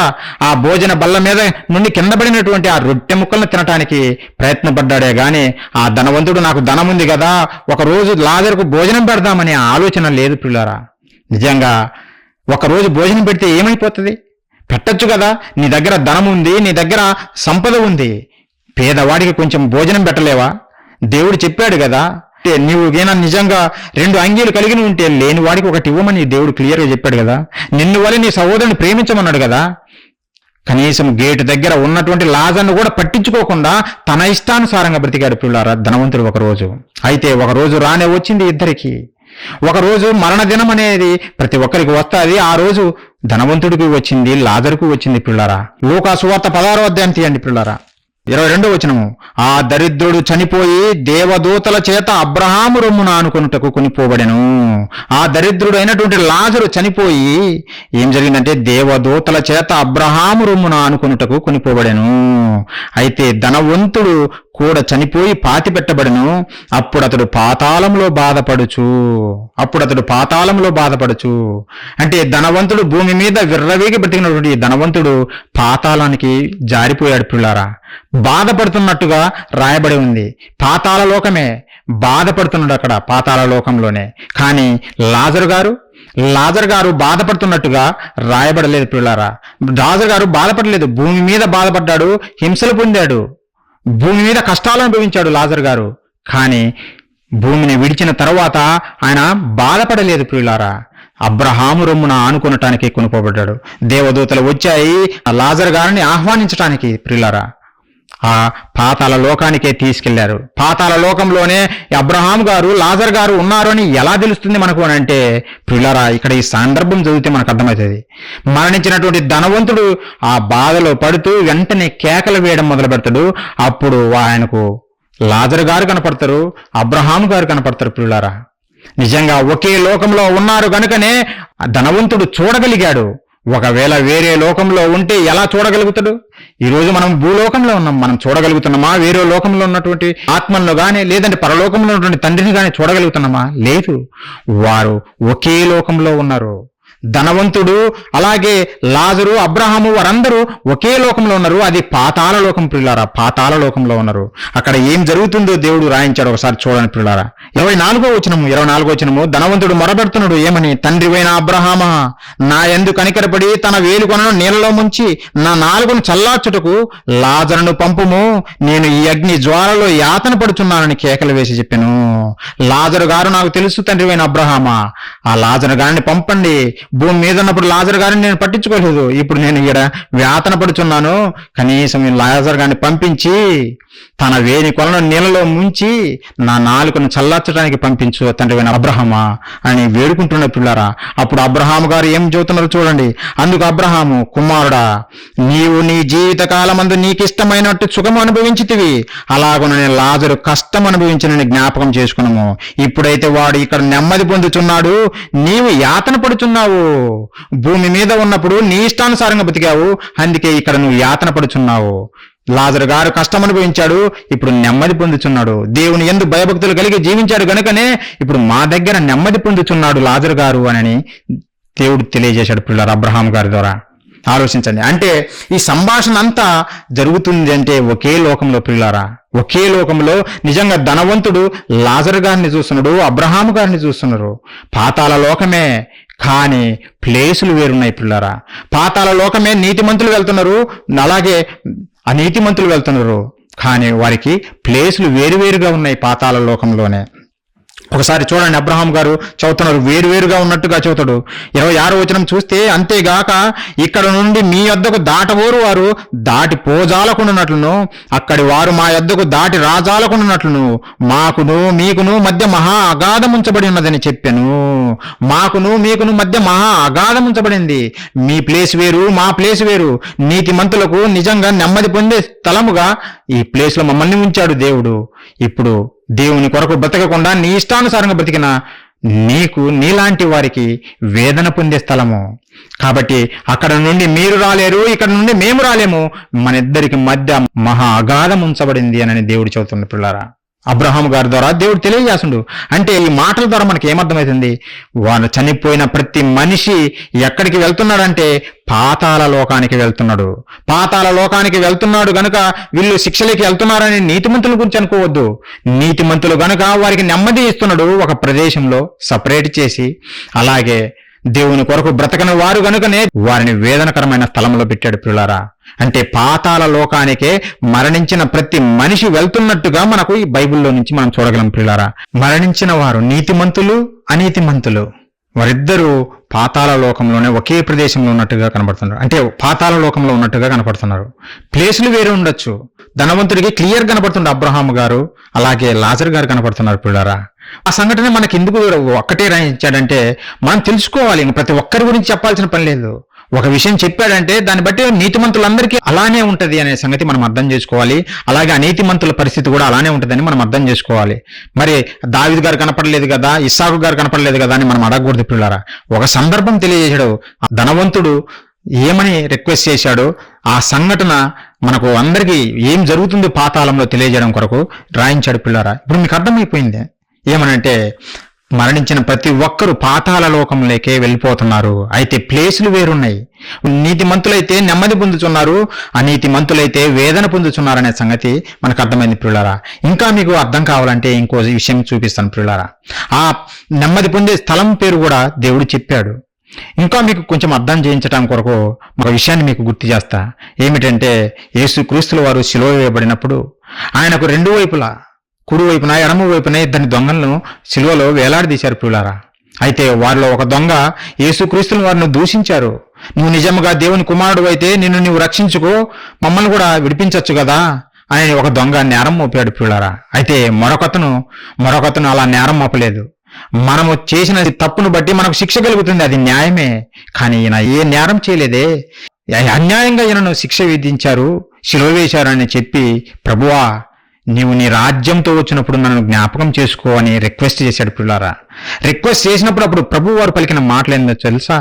ఆ భోజన బల్ల మీద నుండి కింద పడినటువంటి ఆ రొట్టె ముక్కలను తినటానికి ప్రయత్నపడ్డాడే గాని ఆ ధనవంతుడు నాకు ధనం ఉంది కదా, ఒకరోజు లాజరుకు భోజనం పెడదామనే ఆలోచన లేదు పిల్లారా. నిజంగా ఒకరోజు భోజనం పెడితే ఏమైపోతుంది? పెట్టచ్చు కదా, నీ దగ్గర ధనం ఉంది, నీ దగ్గర సంపద ఉంది, పేదవాడికి కొంచెం భోజనం పెట్టలేవా? దేవుడు చెప్పాడు కదా, నీవు ఏనా నిజంగా 2 అంగీలు కలిగి ఉంటే లేని వాడికి ఒకటి ఇవ్వమని దేవుడు క్లియర్గా చెప్పాడు కదా. నిన్ను వల్ల నీ సహోదరుని ప్రేమించమన్నాడు కదా. కనీసం గేటు దగ్గర ఉన్నటువంటి లాజర్ను కూడా పట్టించుకోకుండా తన ఇష్టానుసారంగా బ్రతికాడు పిల్లారా ధనవంతుడు ఒకరోజు. అయితే ఒకరోజు రానే వచ్చింది ఇద్దరికి. ఒకరోజు మరణ దినం అనేది ప్రతి ఒక్కరికి వస్తుంది. ఆ రోజు ధనవంతుడికి వచ్చింది, లాజరుకు వచ్చింది పిల్లారా. లూకా సువార్త 16వ అధ్యాయం తీయండి పిల్లారా, 22వ వచనము. ఆ దరిద్రుడు చనిపోయి దేవదూతల చేత అబ్రహాము రొమ్మున ఆనుకొనుటకు కొనిపోబడెను. ఆ దరిద్రుడు అయినటువంటి లాజరు చనిపోయి ఏం జరిగిందంటే దేవదూతల చేత అబ్రహాము రొమ్మున ఆనుకొనుటకు కొనిపోబడెను. అయితే ధనవంతుడు కూడా చనిపోయి పాతి పెట్టబడెను. అప్పుడు అతడు పాతాళంలో బాధపడుచు అంటే ధనవంతుడు భూమి మీద విర్రవేగి బ్రతికినటువంటి ధనవంతుడు పాతాళానికి జారిపోయాడు పిల్లారా. బాధపడుతున్నట్టుగా రాయబడి ఉంది. పాతాళ లోకమే, బాధపడుతున్నాడు అక్కడ పాతాళ లోకంలోనే. కానీ లాజరు గారు బాధపడుతున్నట్టుగా రాయబడలేదు పిల్లారా. లాజరు గారు బాధపడలేదు, భూమి మీద బాధపడ్డాడు, హింసలు పొందాడు, భూమి మీద కష్టాలు అనుభవించాడు లాజరు గారు. కానీ భూమిని విడిచిన తర్వాత ఆయన బాధపడలేదు పిల్లారా. అబ్రహాము రొమ్మున ఆనుకొనటానికి కొనుకోబడ్డాడు. దేవదూతలు వచ్చాయి లాజరు గారిని ఆహ్వానించటానికి పిల్లారా. ఆ పాతాళ లోకానికే తీసుకెళ్లారు. పాతాళ లోకంలోనే అబ్రహాం గారు, లాజర్ గారు ఉన్నారు అని ఎలా తెలుస్తుంది మనకు అని అంటే ప్రియులారా, ఇక్కడ ఈ సందర్భం చదివితే మనకు అర్థమవుతుంది. మరణించినటువంటి ధనవంతుడు ఆ బాధలో పడుతూ వెంటనే కేకలు వేయడం మొదలు పెడతాడు. అప్పుడు ఆయనకు లాజర్ గారు కనపడతారు, అబ్రహాం గారు కనపడతారు. ప్రియులారా, నిజంగా ఒకే లోకంలో ఉన్నారు గనుకనే ధనవంతుడు చూడగలిగాడు. ఒకవేళ వేరే లోకంలో ఉంటే ఎలా చూడగలుగుతాడు? ఈరోజు మనం భూలోకంలో ఉన్నాం, మనం చూడగలుగుతున్నామా? వేరే లోకంలో ఉన్నటువంటి ఆత్మలను కానీ లేదంటే పరలోకంలో ఉన్నటువంటి తండ్రిని కానీ చూడగలుగుతున్నామా? లేదు. వారు ఒకే లోకంలో ఉన్నారు. ధనవంతుడు, అలాగే లాజరు, అబ్రహాము వారందరూ ఒకే లోకంలో ఉన్నారు. అది పాతాళ లోకం. ప్రియులారా, పాతాళ లోకంలో ఉన్నారు. అక్కడ ఏం జరుగుతుందో దేవుడు రాయించాడు, ఒకసారి చూడండి ప్రియులారా. 24వ వచనము, ధనవంతుడు మొరబెడుతున్నాడు ఏమని? తండ్రివైన అబ్రహామా, నా యందు కనికరపడి తన వేలుకొనను నీళ్ళలో ముంచి నా నాలుకను చల్లార్చుటకు లాజరును పంపుము, నేను ఈ అగ్ని జ్వాలలో యాతన పడుచున్నానని కేకలు వేసి చెప్పాను. లాజరు గారు నాకు తెలుసు తండ్రివైన అబ్రహామా, ఆ లాజరు గారిని పంపండి. భూమి మీద ఉన్నప్పుడు లాజర్ గారిని నేను పట్టించుకోలేదు, ఇప్పుడు నేను ఇక్కడ వేతన పడుచున్నాను, కనీసం లాజర్ గారిని పంపించి తన వేని కొలను నీళ్ళలో ముంచి నా నాలుకను చల్లార్చడానికి పంపించు తండ్రివైన అబ్రహామా అని వేడుకుంటున్న పిల్లారా. అప్పుడు అబ్రహాము గారు ఏం చెబుతున్నారో చూడండి. అందుకు అబ్రహాము, కుమారుడా, నీవు నీ జీవిత కాలమందు నీకిష్టమైనట్టు సుఖము అనుభవించితివి, అలాగుననే లాజరు కష్టం అనుభవించినని జ్ఞాపకం చేసుకున్నాము. ఇప్పుడైతే వాడు ఇక్కడ నెమ్మది పొందుతున్నాడు, నీవు యాతన పడుచున్నావు. భూమి మీద ఉన్నప్పుడు నీ ఇష్టానుసారంగా బతికావు, అందుకే ఇక్కడ నువ్వు యాతన పడుచున్నావు. లాజరు గారు కష్టం అనుభవించాడు, ఇప్పుడు నెమ్మది పొందుచున్నాడు. దేవుని యందు భయభక్తులు కలిగి జీవించాడు గనుకనే ఇప్పుడు మా దగ్గర నెమ్మది పొందుచున్నాడు లాజరు గారు అని దేవుడు తెలియజేశాడు పిల్లలు అబ్రహాం గారి ద్వారా. ఆలోచించండి, అంటే ఈ సంభాషణ అంతా జరుగుతుంది అంటే ఒకే లోకంలో పిల్లారా, ఒకే లోకంలో. నిజంగా ధనవంతుడు లాజరు గారిని చూస్తున్నాడు, అబ్రహాం గారిని చూస్తున్నారు. పాతాళ లోకమే, కానీ ప్లేసులు వేరున్నాయి పిల్లారా. పాతాళ లోకమే నీతిమంతులు వెళ్తున్నారు, అలాగే అనీతిమంతులు వెళ్తున్నారు, కానీ వారికి ప్లేసులు వేరువేరుగా ఉన్నాయి పాతాళ లోకంలోనే. ఒకసారి చూడండి, అబ్రహాం గారు చదువుతున్నారు, వేరువేరుగా ఉన్నట్టుగా చదువుతాడు. 26వ వచనం చూస్తే, అంతేగాక ఇక్కడ నుండి మీ యొద్దకు దాటవోరు వారు దాటి పోజాలకుండానట్లును, అక్కడి వారు మా యొద్దకు దాటి రాజాలకుండానట్లును మాకును మీకును మధ్య మహా అగాధం ఉంచబడి ఉన్నదని చెప్పాను. మాకును మీకును మధ్య మహా అగాధం ఉంచబడింది. మీ ప్లేస్ వేరు, మా ప్లేస్ వేరు. నీతిమంతులకు నిజంగా నెమ్మది పొందే స్థలముగా ఈ ప్లేస్లో మమ్మల్ని ఉంచాడు దేవుడు. ఇప్పుడు దేవుని కొరకు బ్రతకకుండా నీ ఇష్టానుసారంగా బ్రతికిన నీకు, నీలాంటి వారికి వేదన పొందే స్థలము. కాబట్టి అక్కడ నుండి మీరు రాలేరు, ఇక్కడ నుండి మేము రాలేము, మన ఇద్దరికి మధ్య మహా అగాధం ఉంచబడింది అని దేవుడు చెబుతున్న పిల్లారా. అబ్రహాం గారి ద్వారా దేవుడు తెలియజేస్తుండు. అంటే ఈ మాటల ద్వారా మనకి ఏమర్థమవుతుంది? వాడు చనిపోయిన ప్రతి మనిషి ఎక్కడికి వెళ్తున్నాడంటే పాతాళ లోకానికి వెళ్తున్నాడు. పాతాళ లోకానికి వెళ్తున్నాడు గనుక వీళ్ళు శిక్షలకి వెళ్తున్నారని నీతిమంతుల గురించి అనుకోవద్దు. నీతిమంతులు గనుక వారికి నెమ్మది ఇస్తున్నాడు ఒక ప్రదేశంలో సపరేట్ చేసి. అలాగే దేవుని కొరకు బ్రతకని వారు గనుకనే వారిని వేదనకరమైన స్థలంలో పెట్టాడు పిల్లారా. అంటే పాతాళ లోకానికే మరణించిన ప్రతి మనిషి వెళ్తున్నట్టుగా మనకు ఈ బైబిల్లో నుంచి మనం చూడగలం పిల్లారా. మరణించిన వారు నీతిమంతులు, అనీతిమంతులు వారిద్దరూ పాతాళ లోకంలోనే ఒకే ప్రదేశంలో ఉన్నట్టుగా కనపడుతున్నారు. అంటే పాతాళ లోకంలో ఉన్నట్టుగా కనపడుతున్నారు. ప్లేసులు వేరే ఉండొచ్చు. ధనవంతుడికి క్లియర్ కనపడుతుండే అబ్రహాం గారు, అలాగే లాజర్ గారు కనపడుతున్నారు పిల్లారా. ఆ సంఘటన మనకి ఎందుకు ఒక్కటే రాయించాడంటే మనం తెలుసుకోవాలి. ప్రతి ఒక్కరి గురించి చెప్పాల్సిన పని లేదు. ఒక విషయం చెప్పాడంటే దాన్ని బట్టి నీతిమంతులందరికీ అలానే ఉంటది అనే సంగతి మనం అర్థం చేసుకోవాలి. అలాగే అనీతిమంతుల పరిస్థితి కూడా అలానే ఉంటదని మనం అర్థం చేసుకోవాలి. మరి దావీదు గారు కనపడలేదు కదా, ఇస్సాకు గారు కనపడలేదు కదా అని మనం అడగకూడదు పిల్లారా. ఒక సందర్భం తెలియజేశాడు. ధనవంతుడు ఏమని రిక్వెస్ట్ చేశాడో ఆ సంఘటన మనకు అందరికీ ఏం జరుగుతుందో పాతాళంలో తెలియజేయడం కొరకు రాయించాడు పిల్లారా. ఇప్పుడు మీకు అర్థమైపోయింది ఏమనంటే మరణించిన ప్రతి ఒక్కరూ పాతాళ లోకంలోకే వెళ్ళిపోతున్నారు. అయితే ప్లేసులు వేరున్నాయి. నీతిమంతులైతే నెమ్మది పొందుతున్నారు, అనీతిమంతులైతే వేదన పొందుతున్నారనే సంగతి మనకు అర్థమైంది పిల్లారా. ఇంకా మీకు అర్థం కావాలంటే ఇంకో విషయం చూపిస్తాను పిల్లారా. ఆ నెమ్మది పొందే స్థలం పేరు కూడా దేవుడు చెప్పాడు. ఇంకా మీకు కొంచెం అర్థం చేయించడం కొరకు ఒక విషయాన్ని మీకు గుర్తు చేస్తా. ఏమిటంటే యేసుక్రీస్తుల వారు శిలువ వేయబడినప్పుడు ఆయనకు రెండు వైపులా, కుడి వైపున ఎడమ వైపున ఇద్దరిని దొంగలను శిలువలో వేలాడదీశారు పిల్లారా. అయితే వారిలో ఒక దొంగ యేసుక్రీస్తుల వారిని దూషించారు. నువ్వు నిజముగా దేవుని కుమారుడు అయితే నిన్ను నువ్వు రక్షించుకో, మమ్మల్ని కూడా విడిపించవచ్చు కదా అని ఒక దొంగ నేరం మోపాడు ప్రియులారా. అయితే మరొకతను అలా నేరం మోపలేదు. మనము చేసిన తప్పును బట్టి మనకు శిక్ష కలుగుతుంది, అది న్యాయమే. కానీ ఈయన ఏ నేరం చేయలేదే, అన్యాయంగా ఈయనను శిక్ష విధించారు, శిలువ వేశారు అని చెప్పి, ప్రభువా నీవు నీ రాజ్యంతో వచ్చినప్పుడు నన్ను జ్ఞాపకం చేసుకో అని రిక్వెస్ట్ చేశాడు ప్రియులారా. రిక్వెస్ట్ చేసినప్పుడు అప్పుడు ప్రభు వారు పలికిన మాటలు ఏందో తెలుసా?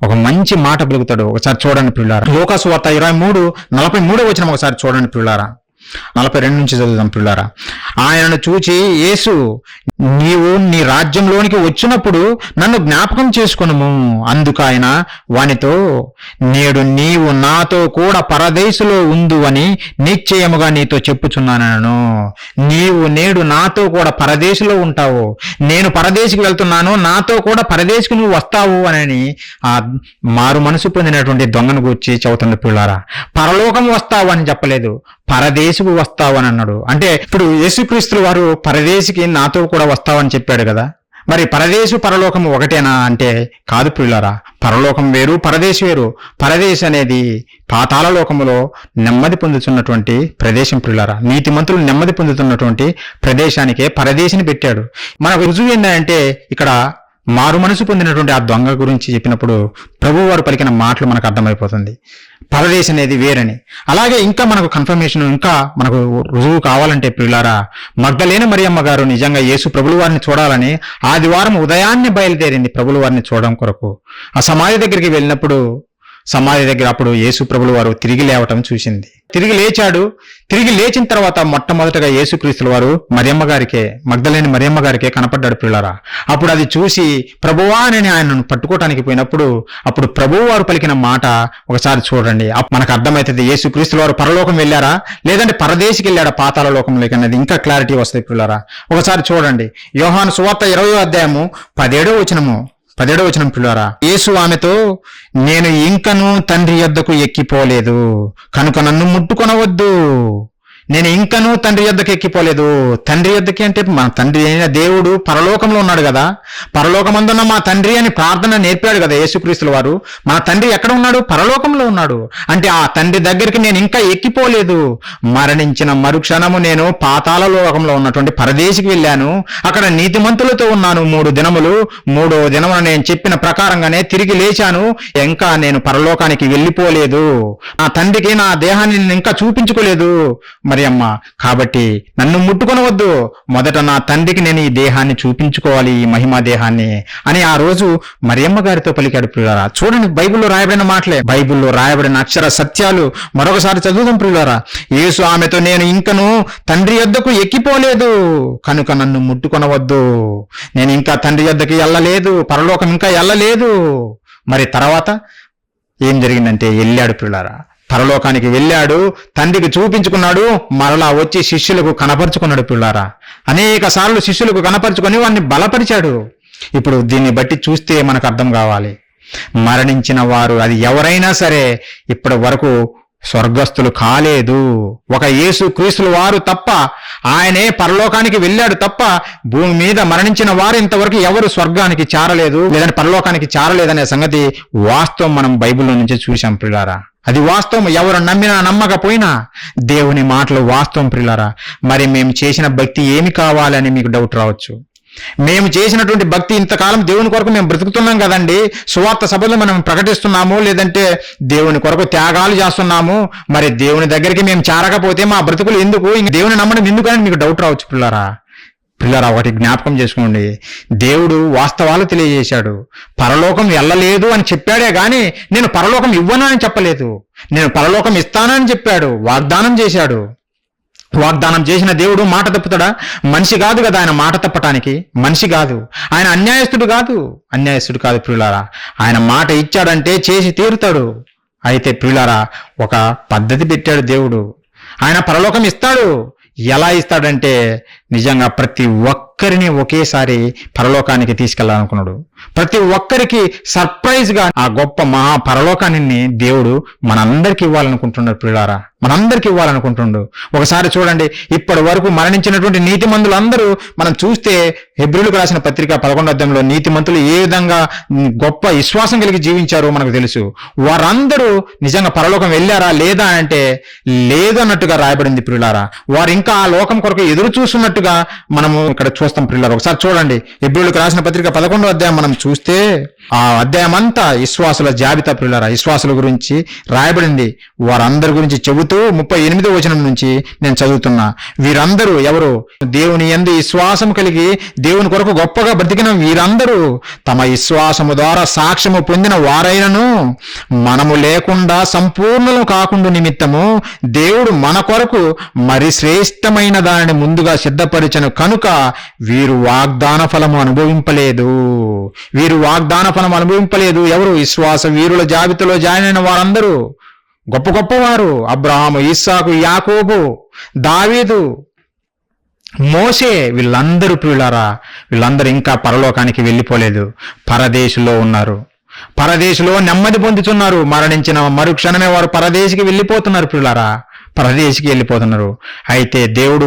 ఒక మంచి మాట పలుకుతాడు. ఒకసారి చూడండి ప్రియులారా, లోకాసు వార్త 23:43 ఒకసారి చూడండి ప్రియులారా. 42 నుంచి చదువుదాం ప్రియులారా. ఆయనను చూచి యేసు, నీవు నీ రాజ్యంలోనికి వచ్చినప్పుడు నన్ను జ్ఞాపకం చేసుకొనుము. అందుకు ఆయన వానితో, నేడు నీవు నాతో కూడా పరదేశులో ఉందు అని నిశ్చయముగా నీతో చెప్పుచున్నాను. నీవు నేడు నాతో కూడా పరదేశులో ఉంటావు, నేను పరదేశికి వెళ్తున్నాను, నాతో కూడా పరదేశికి నువ్వు వస్తావు అని ఆ మారు మనసు పొందినటువంటి దొంగను గూర్చి చదువుతున్న పిల్లారా. పరలోకం వస్తావు అని చెప్పలేదు, పరదేశికి వస్తావు అని అన్నాడు. అంటే ఇప్పుడు యేసుక్రీస్తుల వారు పరదేశికి నాతో కూడా వస్తావని చెప్పాడు కదా, మరి పరదేశు పరలోకం ఒకటేనా అంటే కాదు ప్రియులారా. పరలోకం వేరు, పరదేశం వేరు. పరదేశం అనేది పాతాళ లోకములో నెమ్మది పొందుతున్నటువంటి ప్రదేశం ప్రియులారా. నీతిమంతులు నెమ్మది పొందుతున్నటువంటి ప్రదేశానికే పరదేశిని పెట్టాడు. మనకు రుజువు ఏంటంటే ఇక్కడ మారు మనసు పొందినటువంటి ఆ దొంగ గురించి చెప్పినప్పుడు ప్రభు వారు పలికిన మాటలు మనకు అర్థమైపోతుంది, పరదేశం అనేది వేరని. అలాగే ఇంకా మనకు కన్ఫర్మేషన్, ఇంకా మనకు రుజువు కావాలంటే ప్రియులారా, మగ్దలేని మరియమ్మ గారు నిజంగా యేసు ప్రభుల వారిని చూడాలని ఆదివారం ఉదయాన్నే బయలుదేరింది ప్రభుల వారిని చూడడం కొరకు. ఆ సమాధి దగ్గరికి వెళ్ళినప్పుడు సమాధి దగ్గర అప్పుడు యేసు ప్రభుల వారు తిరిగి లేవటం చూసింది. తిరిగి లేచాడు. తిరిగి లేచిన తర్వాత మొట్టమొదటగా యేసుక్రీస్తుల వారు మగ్దలేని మరియమ్మ గారికే కనపడ్డాడు ప్రియులారా. అప్పుడు అది చూసి ప్రభువా అని ఆయనను పట్టుకోవటానికి పోయినప్పుడు అప్పుడు ప్రభువు వారు పలికిన మాట ఒకసారి చూడండి, మనకు అర్థమవుతుంది యేసుక్రీస్తుల వారు పరలోకం వెళ్ళారా లేదంటే పరదేశికి వెళ్ళాడా పాతాళ లోకంలోకి అన్నది ఇంకా క్లారిటీ వస్తాయి ప్రియులారా. ఒకసారి చూడండి, యోహాను సువార్త 20:17 ప్రియులారా. యేసు ఆమెతో, నేను ఇంకనూ తండ్రి యొద్దకు ఎక్కిపోలేదు కనుక నన్ను ముట్టుకొనవద్దు. నేను ఇంకనూ తండ్రి యొద్దకు ఎక్కిపోలేదు. తండ్రి యొద్దకి అంటే మన తండ్రి అయిన దేవుడు పరలోకంలో ఉన్నాడు కదా, పరలోకమందున్న మా తండ్రి అని ప్రార్థన నేర్పాడు కదా యేసుక్రీస్తుల వారు. మన తండ్రి ఎక్కడ ఉన్నాడు? పరలోకంలో ఉన్నాడు. అంటే ఆ తండ్రి దగ్గరికి నేను ఇంకా ఎక్కిపోలేదు. మరణించిన మరుక్షణము నేను పాతాళ లోకంలో ఉన్నటువంటి పరదేశికి వెళ్ళాను. అక్కడ నీతిమంతులతో ఉన్నాను 3 దినములు. 3వ దినమున నేను చెప్పిన ప్రకారంగానే తిరిగి లేచాను. ఇంకా నేను పరలోకానికి వెళ్ళిపోలేదు. నా తండ్రికి నా దేహాన్ని నేను ఇంకా చూపించుకోలేదు మరియమ్మ. కాబట్టి నన్ను ముట్టుకొనవద్దు, మొదట నా తండ్రికి నేను ఈ దేహాన్ని చూపించుకోవాలి, ఈ మహిమా దేహాన్ని అని ఆ రోజు మరియమ్మ గారితో పలికాడు ప్రియులారా. చూడండి, బైబిల్లో రాయబడిన మాటలే, బైబిల్లో రాయబడిన అక్షర సత్యాలు మరొకసారి చదువుదాం ప్రియులారా. యేసు ఆమెతో, నేను ఇంకను తండ్రి యొద్దకు ఎక్కిపోలేదు కనుక నన్ను ముట్టుకొనవద్దు. నేను ఇంకా తండ్రి యొద్దకి వెళ్ళలేదు, పరలోకం ఇంకా వెళ్ళలేదు. మరి తర్వాత ఏం జరిగిందంటే వెళ్ళాడు ప్రియులారా, పరలోకానికి వెళ్ళాడు, తండ్రికి చూపించుకున్నాడు, మరలా వచ్చి శిష్యులకు కనపరుచుకున్నాడు పిల్లారా. అనేక సార్లు శిష్యులకు కనపరుచుకొని వారిని బలపరిచాడు. ఇప్పుడు దీన్ని బట్టి చూస్తే మనకు అర్థం కావాలి, మరణించిన వారు అది ఎవరైనా సరే ఇప్పటి వరకు స్వర్గస్థులు కాలేదు. ఒక యేసు క్రీస్తుల వారు తప్ప, ఆయనే పరలోకానికి వెళ్ళాడు తప్ప భూమి మీద మరణించిన వారు ఇంతవరకు ఎవరు స్వర్గానికి చేరలేదు లేదంటే పరలోకానికి చేరలేదనే సంగతి వాస్తవం మనం బైబిల్లో నుంచి చూశాం ప్రియులారా. అది వాస్తవం, ఎవరు నమ్మినా నమ్మకపోయినా దేవుని మాటలు వాస్తవం ప్రియులారా. మరి మేము చేసిన భక్తి ఏమి కావాలని మీకు డౌట్ రావచ్చు. మేము చేసినటువంటి భక్తి, ఇంతకాలం దేవుని కొరకు మేము బ్రతుకుతున్నాం కదండి, సువార్త సభలో మనం ప్రకటిస్తున్నాము, లేదంటే దేవుని కొరకు త్యాగాలు చేస్తున్నాము, మరి దేవుని దగ్గరికి మేము చేరకపోతే మా బ్రతుకులు ఎందుకు, ఇంక దేవుని నమ్మడం ఎందుకు అని మీకు డౌట్ రావచ్చు పిల్లారా. ఒకటి జ్ఞాపకం చేసుకోండి, దేవుడు వాస్తవాలు తెలియజేశాడు. పరలోకం వెళ్ళలేదు అని చెప్పాడే గాని నేను పరలోకం ఇవ్వను అని చెప్పలేదు. నేను పరలోకం ఇస్తానని చెప్పాడు, వాగ్దానం చేశాడు. వాగ్దానం చేసిన దేవుడు మాట తప్పుతాడా? మనిషి కాదు కదా ఆయన మాట తప్పటానికి, మనిషి కాదు ఆయన, అన్యాయస్తుడు కాదు ప్రియులారా. ఆయన మాట ఇచ్చాడంటే చేసి తీరుతాడు. అయితే ప్రియులారా, ఒక పద్ధతి పెట్టాడు దేవుడు. ఆయన పరలోకం ఇస్తాడు. ఎలా ఇస్తాడంటే నిజంగా ప్రతి ఒక్కరిని ఒకేసారి పరలోకానికి తీసుకెళ్లాలనుకున్నాడు. ప్రతి ఒక్కరికి సర్ప్రైజ్ గా ఆ గొప్ప మహా పరలోకాన్ని దేవుడు మనందరికి ఇవ్వాలనుకుంటున్నాడు ప్రియులారా, మనందరికి ఇవ్వాలనుకుంటుండు. ఒకసారి చూడండి, ఇప్పటి వరకు మరణించినటువంటి నీతిమంతులందరూ మనం చూస్తే హెబ్రీయులకు రాసిన పత్రిక 11వ అధ్యాయంలో నీతిమంతులు ఏ విధంగా గొప్ప విశ్వాసం కలిగి జీవించారో మనకు తెలుసు. వారందరూ నిజంగా పరలోకం వెళ్ళారా లేదా అంటే లేదన్నట్టుగా రాయబడింది ప్రియులారా. వారు ఇంకా ఆ లోకం కొరకు ఎదురు చూస్తున్నట్టుగా మనము ఇక్కడ చూస్తాం ప్రియులారా. ఒకసారి చూడండి, హెబ్రీయులకు రాసిన పత్రిక 11వ అధ్యాయం మనం చూస్తే ఆ అధ్యాయం అంతా విశ్వాసుల జాబితా ప్రియులారా, విశ్వాసుల గురించి రాయబడింది. వారందరి గురించి చెబుతూ 38వ వచనం నుంచి నేను చదువుతున్నా. వీరందరూ ఎవరు? దేవుని యందు విశ్వాసం కలిగి దేవుని కొరకు గొప్పగా బ్రతికిన వీరందరూ తమ విశ్వాసము ద్వారా సాక్ష్యము పొందిన వారైనను మనము లేకుండా సంపూర్ణలు కాకుండా నిమిత్తము దేవుడు మన కొరకు మరి శ్రేష్టమైన దానిని ముందుగా సిద్ధపరిచను కనుక వీరు వాగ్దాన ఫలము అనుభవింపలేదు. ఎవరు? విశ్వాస వీరుల జాబితాలో జాయిన్ అయిన వారందరూ గొప్ప గొప్పవారు. అబ్రహాము, ఇస్సాకు, యాకోబు, దావీదు, మోషే, వీళ్ళందరూ ప్రియులారా, వీళ్ళందరూ ఇంకా పరలోకానికి వెళ్ళిపోలేదు, పరదేశులో ఉన్నారు. పరదేశులో నెమ్మది పొందుతున్నారు. మరణించిన మరుక్షణమే వారు పరదేశికి వెళ్ళిపోతున్నారు ప్రియులారా, పరదేశికి వెళ్ళిపోతున్నారు. అయితే దేవుడు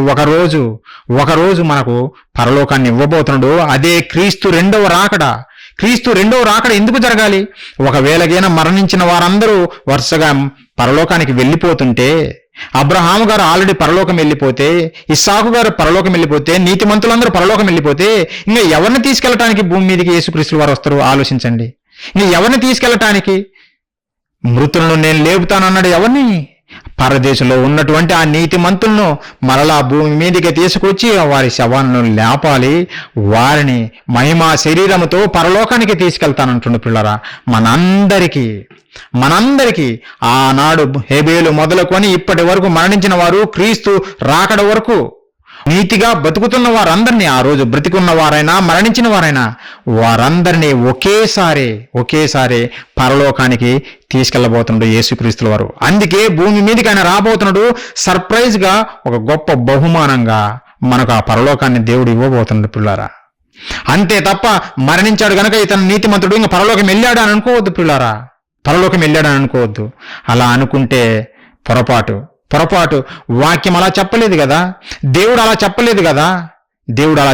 ఒకరోజు మనకు పరలోకాన్ని ఇవ్వబోతున్నాడు. అదే క్రీస్తు రెండవ రాకడ. క్రీస్తు రెండవ రాకడ ఎందుకు జరగాలి? ఒకవేళగైనా మరణించిన వారందరూ వరుసగా పరలోకానికి వెళ్ళిపోతుంటే, అబ్రహాము గారు ఆల్రెడీ పరలోకం వెళ్ళిపోతే, ఇస్సాకు గారు పరలోకం వెళ్ళిపోతే, నీతిమంతులందరూ పరలోకం వెళ్ళిపోతే, ఇంకా ఎవరిని తీసుకెళ్ళటానికి భూమి మీదకి యేసుక్రీస్తు వారు వస్తారు? ఆలోచించండి. ఇంకా ఎవరిని తీసుకెళ్ళటానికి? మృతులను నేను లేపుతానన్నాడు ఎవరిని? పరదేశంలో ఉన్నటువంటి ఆ నీతిమంతులను మరలా భూమి మీదకి తీసుకొచ్చి వారి శవాలను లేపాలి, వారిని మహిమా శరీరముతో పరలోకానికి తీసుకెళ్తానంటుండు పిల్లరా. మనందరికీ ఆనాడు హేబేలు మొదలుకొని ఇప్పటి వరకు మరణించిన వారు క్రీస్తు రాకడ వరకు నీతిగా బతుకుతున్న వారందరినీ, ఆ రోజు బ్రతికున్న వారైనా మరణించిన వారైనా వారందరినీ ఒకేసారి పరలోకానికి తీసుకెళ్లబోతున్నాడు యేసుక్రీస్తుల వారు. అందుకే భూమి మీదకి ఆయన రాబోతున్నాడు. సర్ప్రైజ్ గా ఒక గొప్ప బహుమానంగా మనకు ఆ పరలోకాన్ని దేవుడు ఇవ్వబోతున్నాడు పిల్లారా. అంతే తప్ప మరణించాడు గనక ఇతను నీతిమంతుడు ఇంకా పరలోకం వెళ్ళాడు అని అనుకోవద్దు పిల్లారా, పరలోకం వెళ్ళాడని అనుకోవద్దు. అలా అనుకుంటే పొరపాటు. వాక్యం అలా చెప్పలేదు కదా, దేవుడు అలా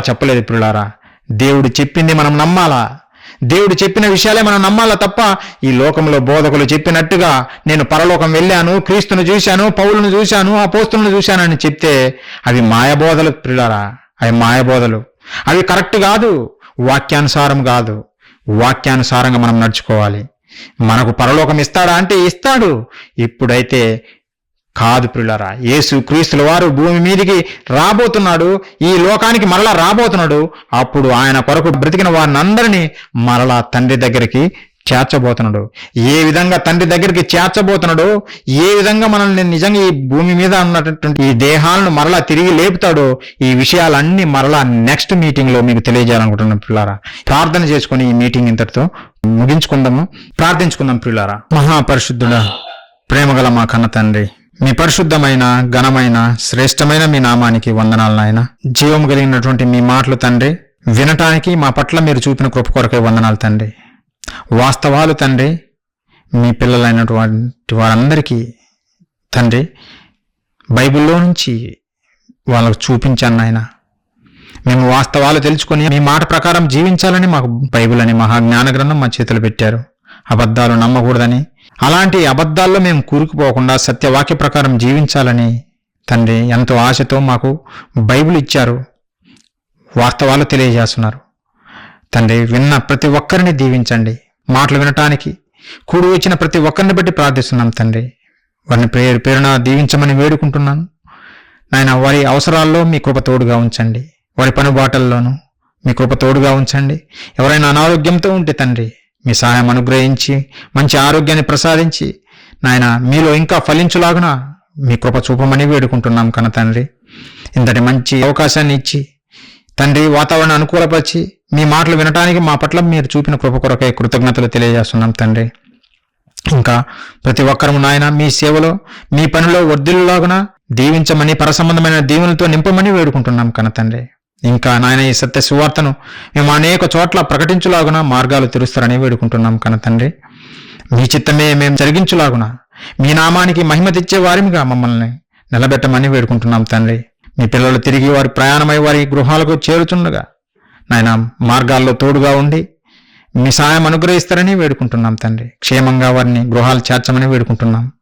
చెప్పలేదు పిల్లారా. దేవుడు చెప్పింది మనం నమ్మాలా, దేవుడు చెప్పిన విషయాలే మనం నమ్మాలా తప్ప ఈ లోకంలో బోధకులు చెప్పినట్టుగా నేను పరలోకం వెళ్ళాను, క్రీస్తును చూశాను, పౌలును చూశాను, అపోస్తులను చూశాను అని చెప్తే అవి మాయబోధలు పిల్లారా, అవి మాయబోధలు. అవి కరెక్ట్ కాదు, వాక్యానుసారం కాదు. వాక్యానుసారంగా మనం నడుచుకోవాలి. మనకు పరలోకం ఇస్తాడా అంటే ఇస్తాడు, ఇప్పుడైతే కాదు ప్రియులారా. యేసు క్రీస్తుల వారు భూమి మీదికి రాబోతున్నాడు, ఈ లోకానికి మరలా రాబోతున్నాడు. అప్పుడు ఆయన కొరకు బ్రతికిన వారిని అందరినీ మరలా తండ్రి దగ్గరికి చేర్చబోతున్నాడు. ఏ విధంగా తండ్రి దగ్గరికి చేర్చబోతున్నాడో, ఏ విధంగా మనల్ని నిజంగా ఈ భూమి మీద ఉన్నటువంటి ఈ దేహాలను మరలా తిరిగి లేపుతాడో, ఈ విషయాలన్నీ మరలా నెక్స్ట్ మీటింగ్ లో మీకు తెలియజేయాలనుకుంటున్నాం ప్రియులారా. ప్రార్థన చేసుకుని ఈ మీటింగ్ ఇంతటితో ముగించుకుందాము. ప్రార్థించుకుందాం ప్రియులారా. మహాపరిశుద్ధుడా, ప్రేమగల మా కన్న తండ్రి, మీ పరిశుద్ధమైన, ఘనమైన, శ్రేష్టమైన మీ నామానికి వందనాలు నాయన. జీవం కలిగినటువంటి మీ మాటలు తండ్రి వినటానికి మా పట్ల మీరు చూపిన కృప కొరకే వందనాలు తండ్రి. వాస్తవాలు తండ్రి మీ పిల్లలైనటువంటి వారందరికీ తండ్రి బైబిల్లో నుంచి వాళ్ళకు చూపించాను నాయన. మేము వాస్తవాలు తెలుసుకొని మీ మాట ప్రకారం జీవించాలని మాకు బైబిల్ అని మహాజ్ఞాన గ్రంథం మా చేతులు పెట్టారు. అబద్ధాలు నమ్మకూడదని, అలాంటి అబద్ధాల్లో మేము కూరుకుపోకుండా సత్యవాక్య ప్రకారం జీవించాలని తండ్రి ఎంతో ఆశతో మాకు బైబిల్ ఇచ్చారు, వాస్తవాలు తెలియజేస్తున్నారు. తండ్రి విన్న ప్రతి ఒక్కరిని దీవించండి. మాటలు వినటానికి కూడి వచ్చిన ప్రతి ఒక్కరిని బట్టి ప్రార్థిస్తున్నాం తండ్రి. వారిని పేరున దీవించమని వేడుకుంటున్నాను నాయన. వారి అవసరాల్లో మీ కృప తోడుగా ఉంచండి, వారి పనుబాటల్లోనూ మీ కృప తోడుగా ఉంచండి. ఎవరైనా అనారోగ్యంతో ఉంటే తండ్రి మీ సహాయం అనుగ్రహించి మంచి ఆరోగ్యాన్ని ప్రసాదించి నాయన మీలో ఇంకా ఫలించులాగున మీ కృప చూపమని వేడుకుంటున్నాం కన తండ్రి. ఇంతటి మంచి అవకాశాన్ని ఇచ్చి తండ్రి వాతావరణం అనుకూలపరిచి మీ మాటలు వినటానికి మా పట్ల మీరు చూపిన కృప కొరకై కృతజ్ఞతలు తెలియజేస్తున్నాం తండ్రి. ఇంకా ప్రతి ఒక్కరము నాయన మీ సేవలో మీ పనిలో వర్ధిల్లులాగున దీవించమని పరసంబంధమైన దీవులతో నింపమని వేడుకుంటున్నాం కన తండ్రి. ఇంకా నాయన ఈ సత్య సువార్తను మేము అనేక చోట్ల ప్రకటించులాగున మార్గాలు తెరుస్తారని వేడుకుంటున్నాం కన తండ్రి. మీ చిత్తమే మేము జరిగించులాగున మీ నామానికి మహిమ తెచ్చే వారిగా మమ్మల్ని నిలబెట్టమని వేడుకుంటున్నాం తండ్రి. మీ పిల్లలు తిరిగి వారి ప్రయాణమై వారి గృహాలకు చేరుచుండగా నాయన మార్గాల్లో తోడుగా ఉండి మీ సాయం అనుగ్రహిస్తారని వేడుకుంటున్నాం తండ్రి. క్షేమంగా వారిని గృహాలు చేర్చమని వేడుకుంటున్నాం.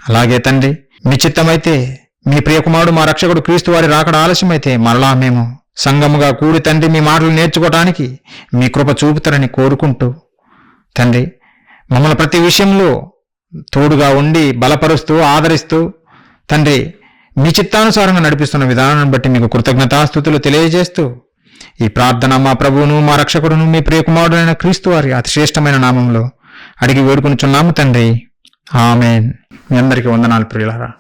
అలాగే తండ్రి మీ చిత్తమైతే మీ ప్రియకుమారుడు మా రక్షకుడు క్రీస్తు వారి రాకడ ఆలస్యమైతే మరలా మేము సంఘముగా కూడి తండ్రి మీ మాటలు నేర్చుకోవడానికి మీ కృప చూపుతారని కోరుకుంటూ తండ్రి మమ్మల్ని ప్రతి విషయంలో తోడుగా ఉండి బలపరుస్తూ ఆదరిస్తూ తండ్రి మీ చిత్తానుసారంగా నడిపిస్తున్న విధానాన్ని బట్టి మీకు కృతజ్ఞతాస్తుతులు తెలియజేస్తూ ఈ ప్రార్థన మా ప్రభువును మా రక్షకుడును మీ ప్రియకుమారుడైన క్రీస్తు వారి అతిశ్రేష్టమైన నామంలో అడిగి వేడుకొనుచున్నాము తండ్రి. ఆమేన్. మీ అందరికీ వందనాలు ప్రియులారా.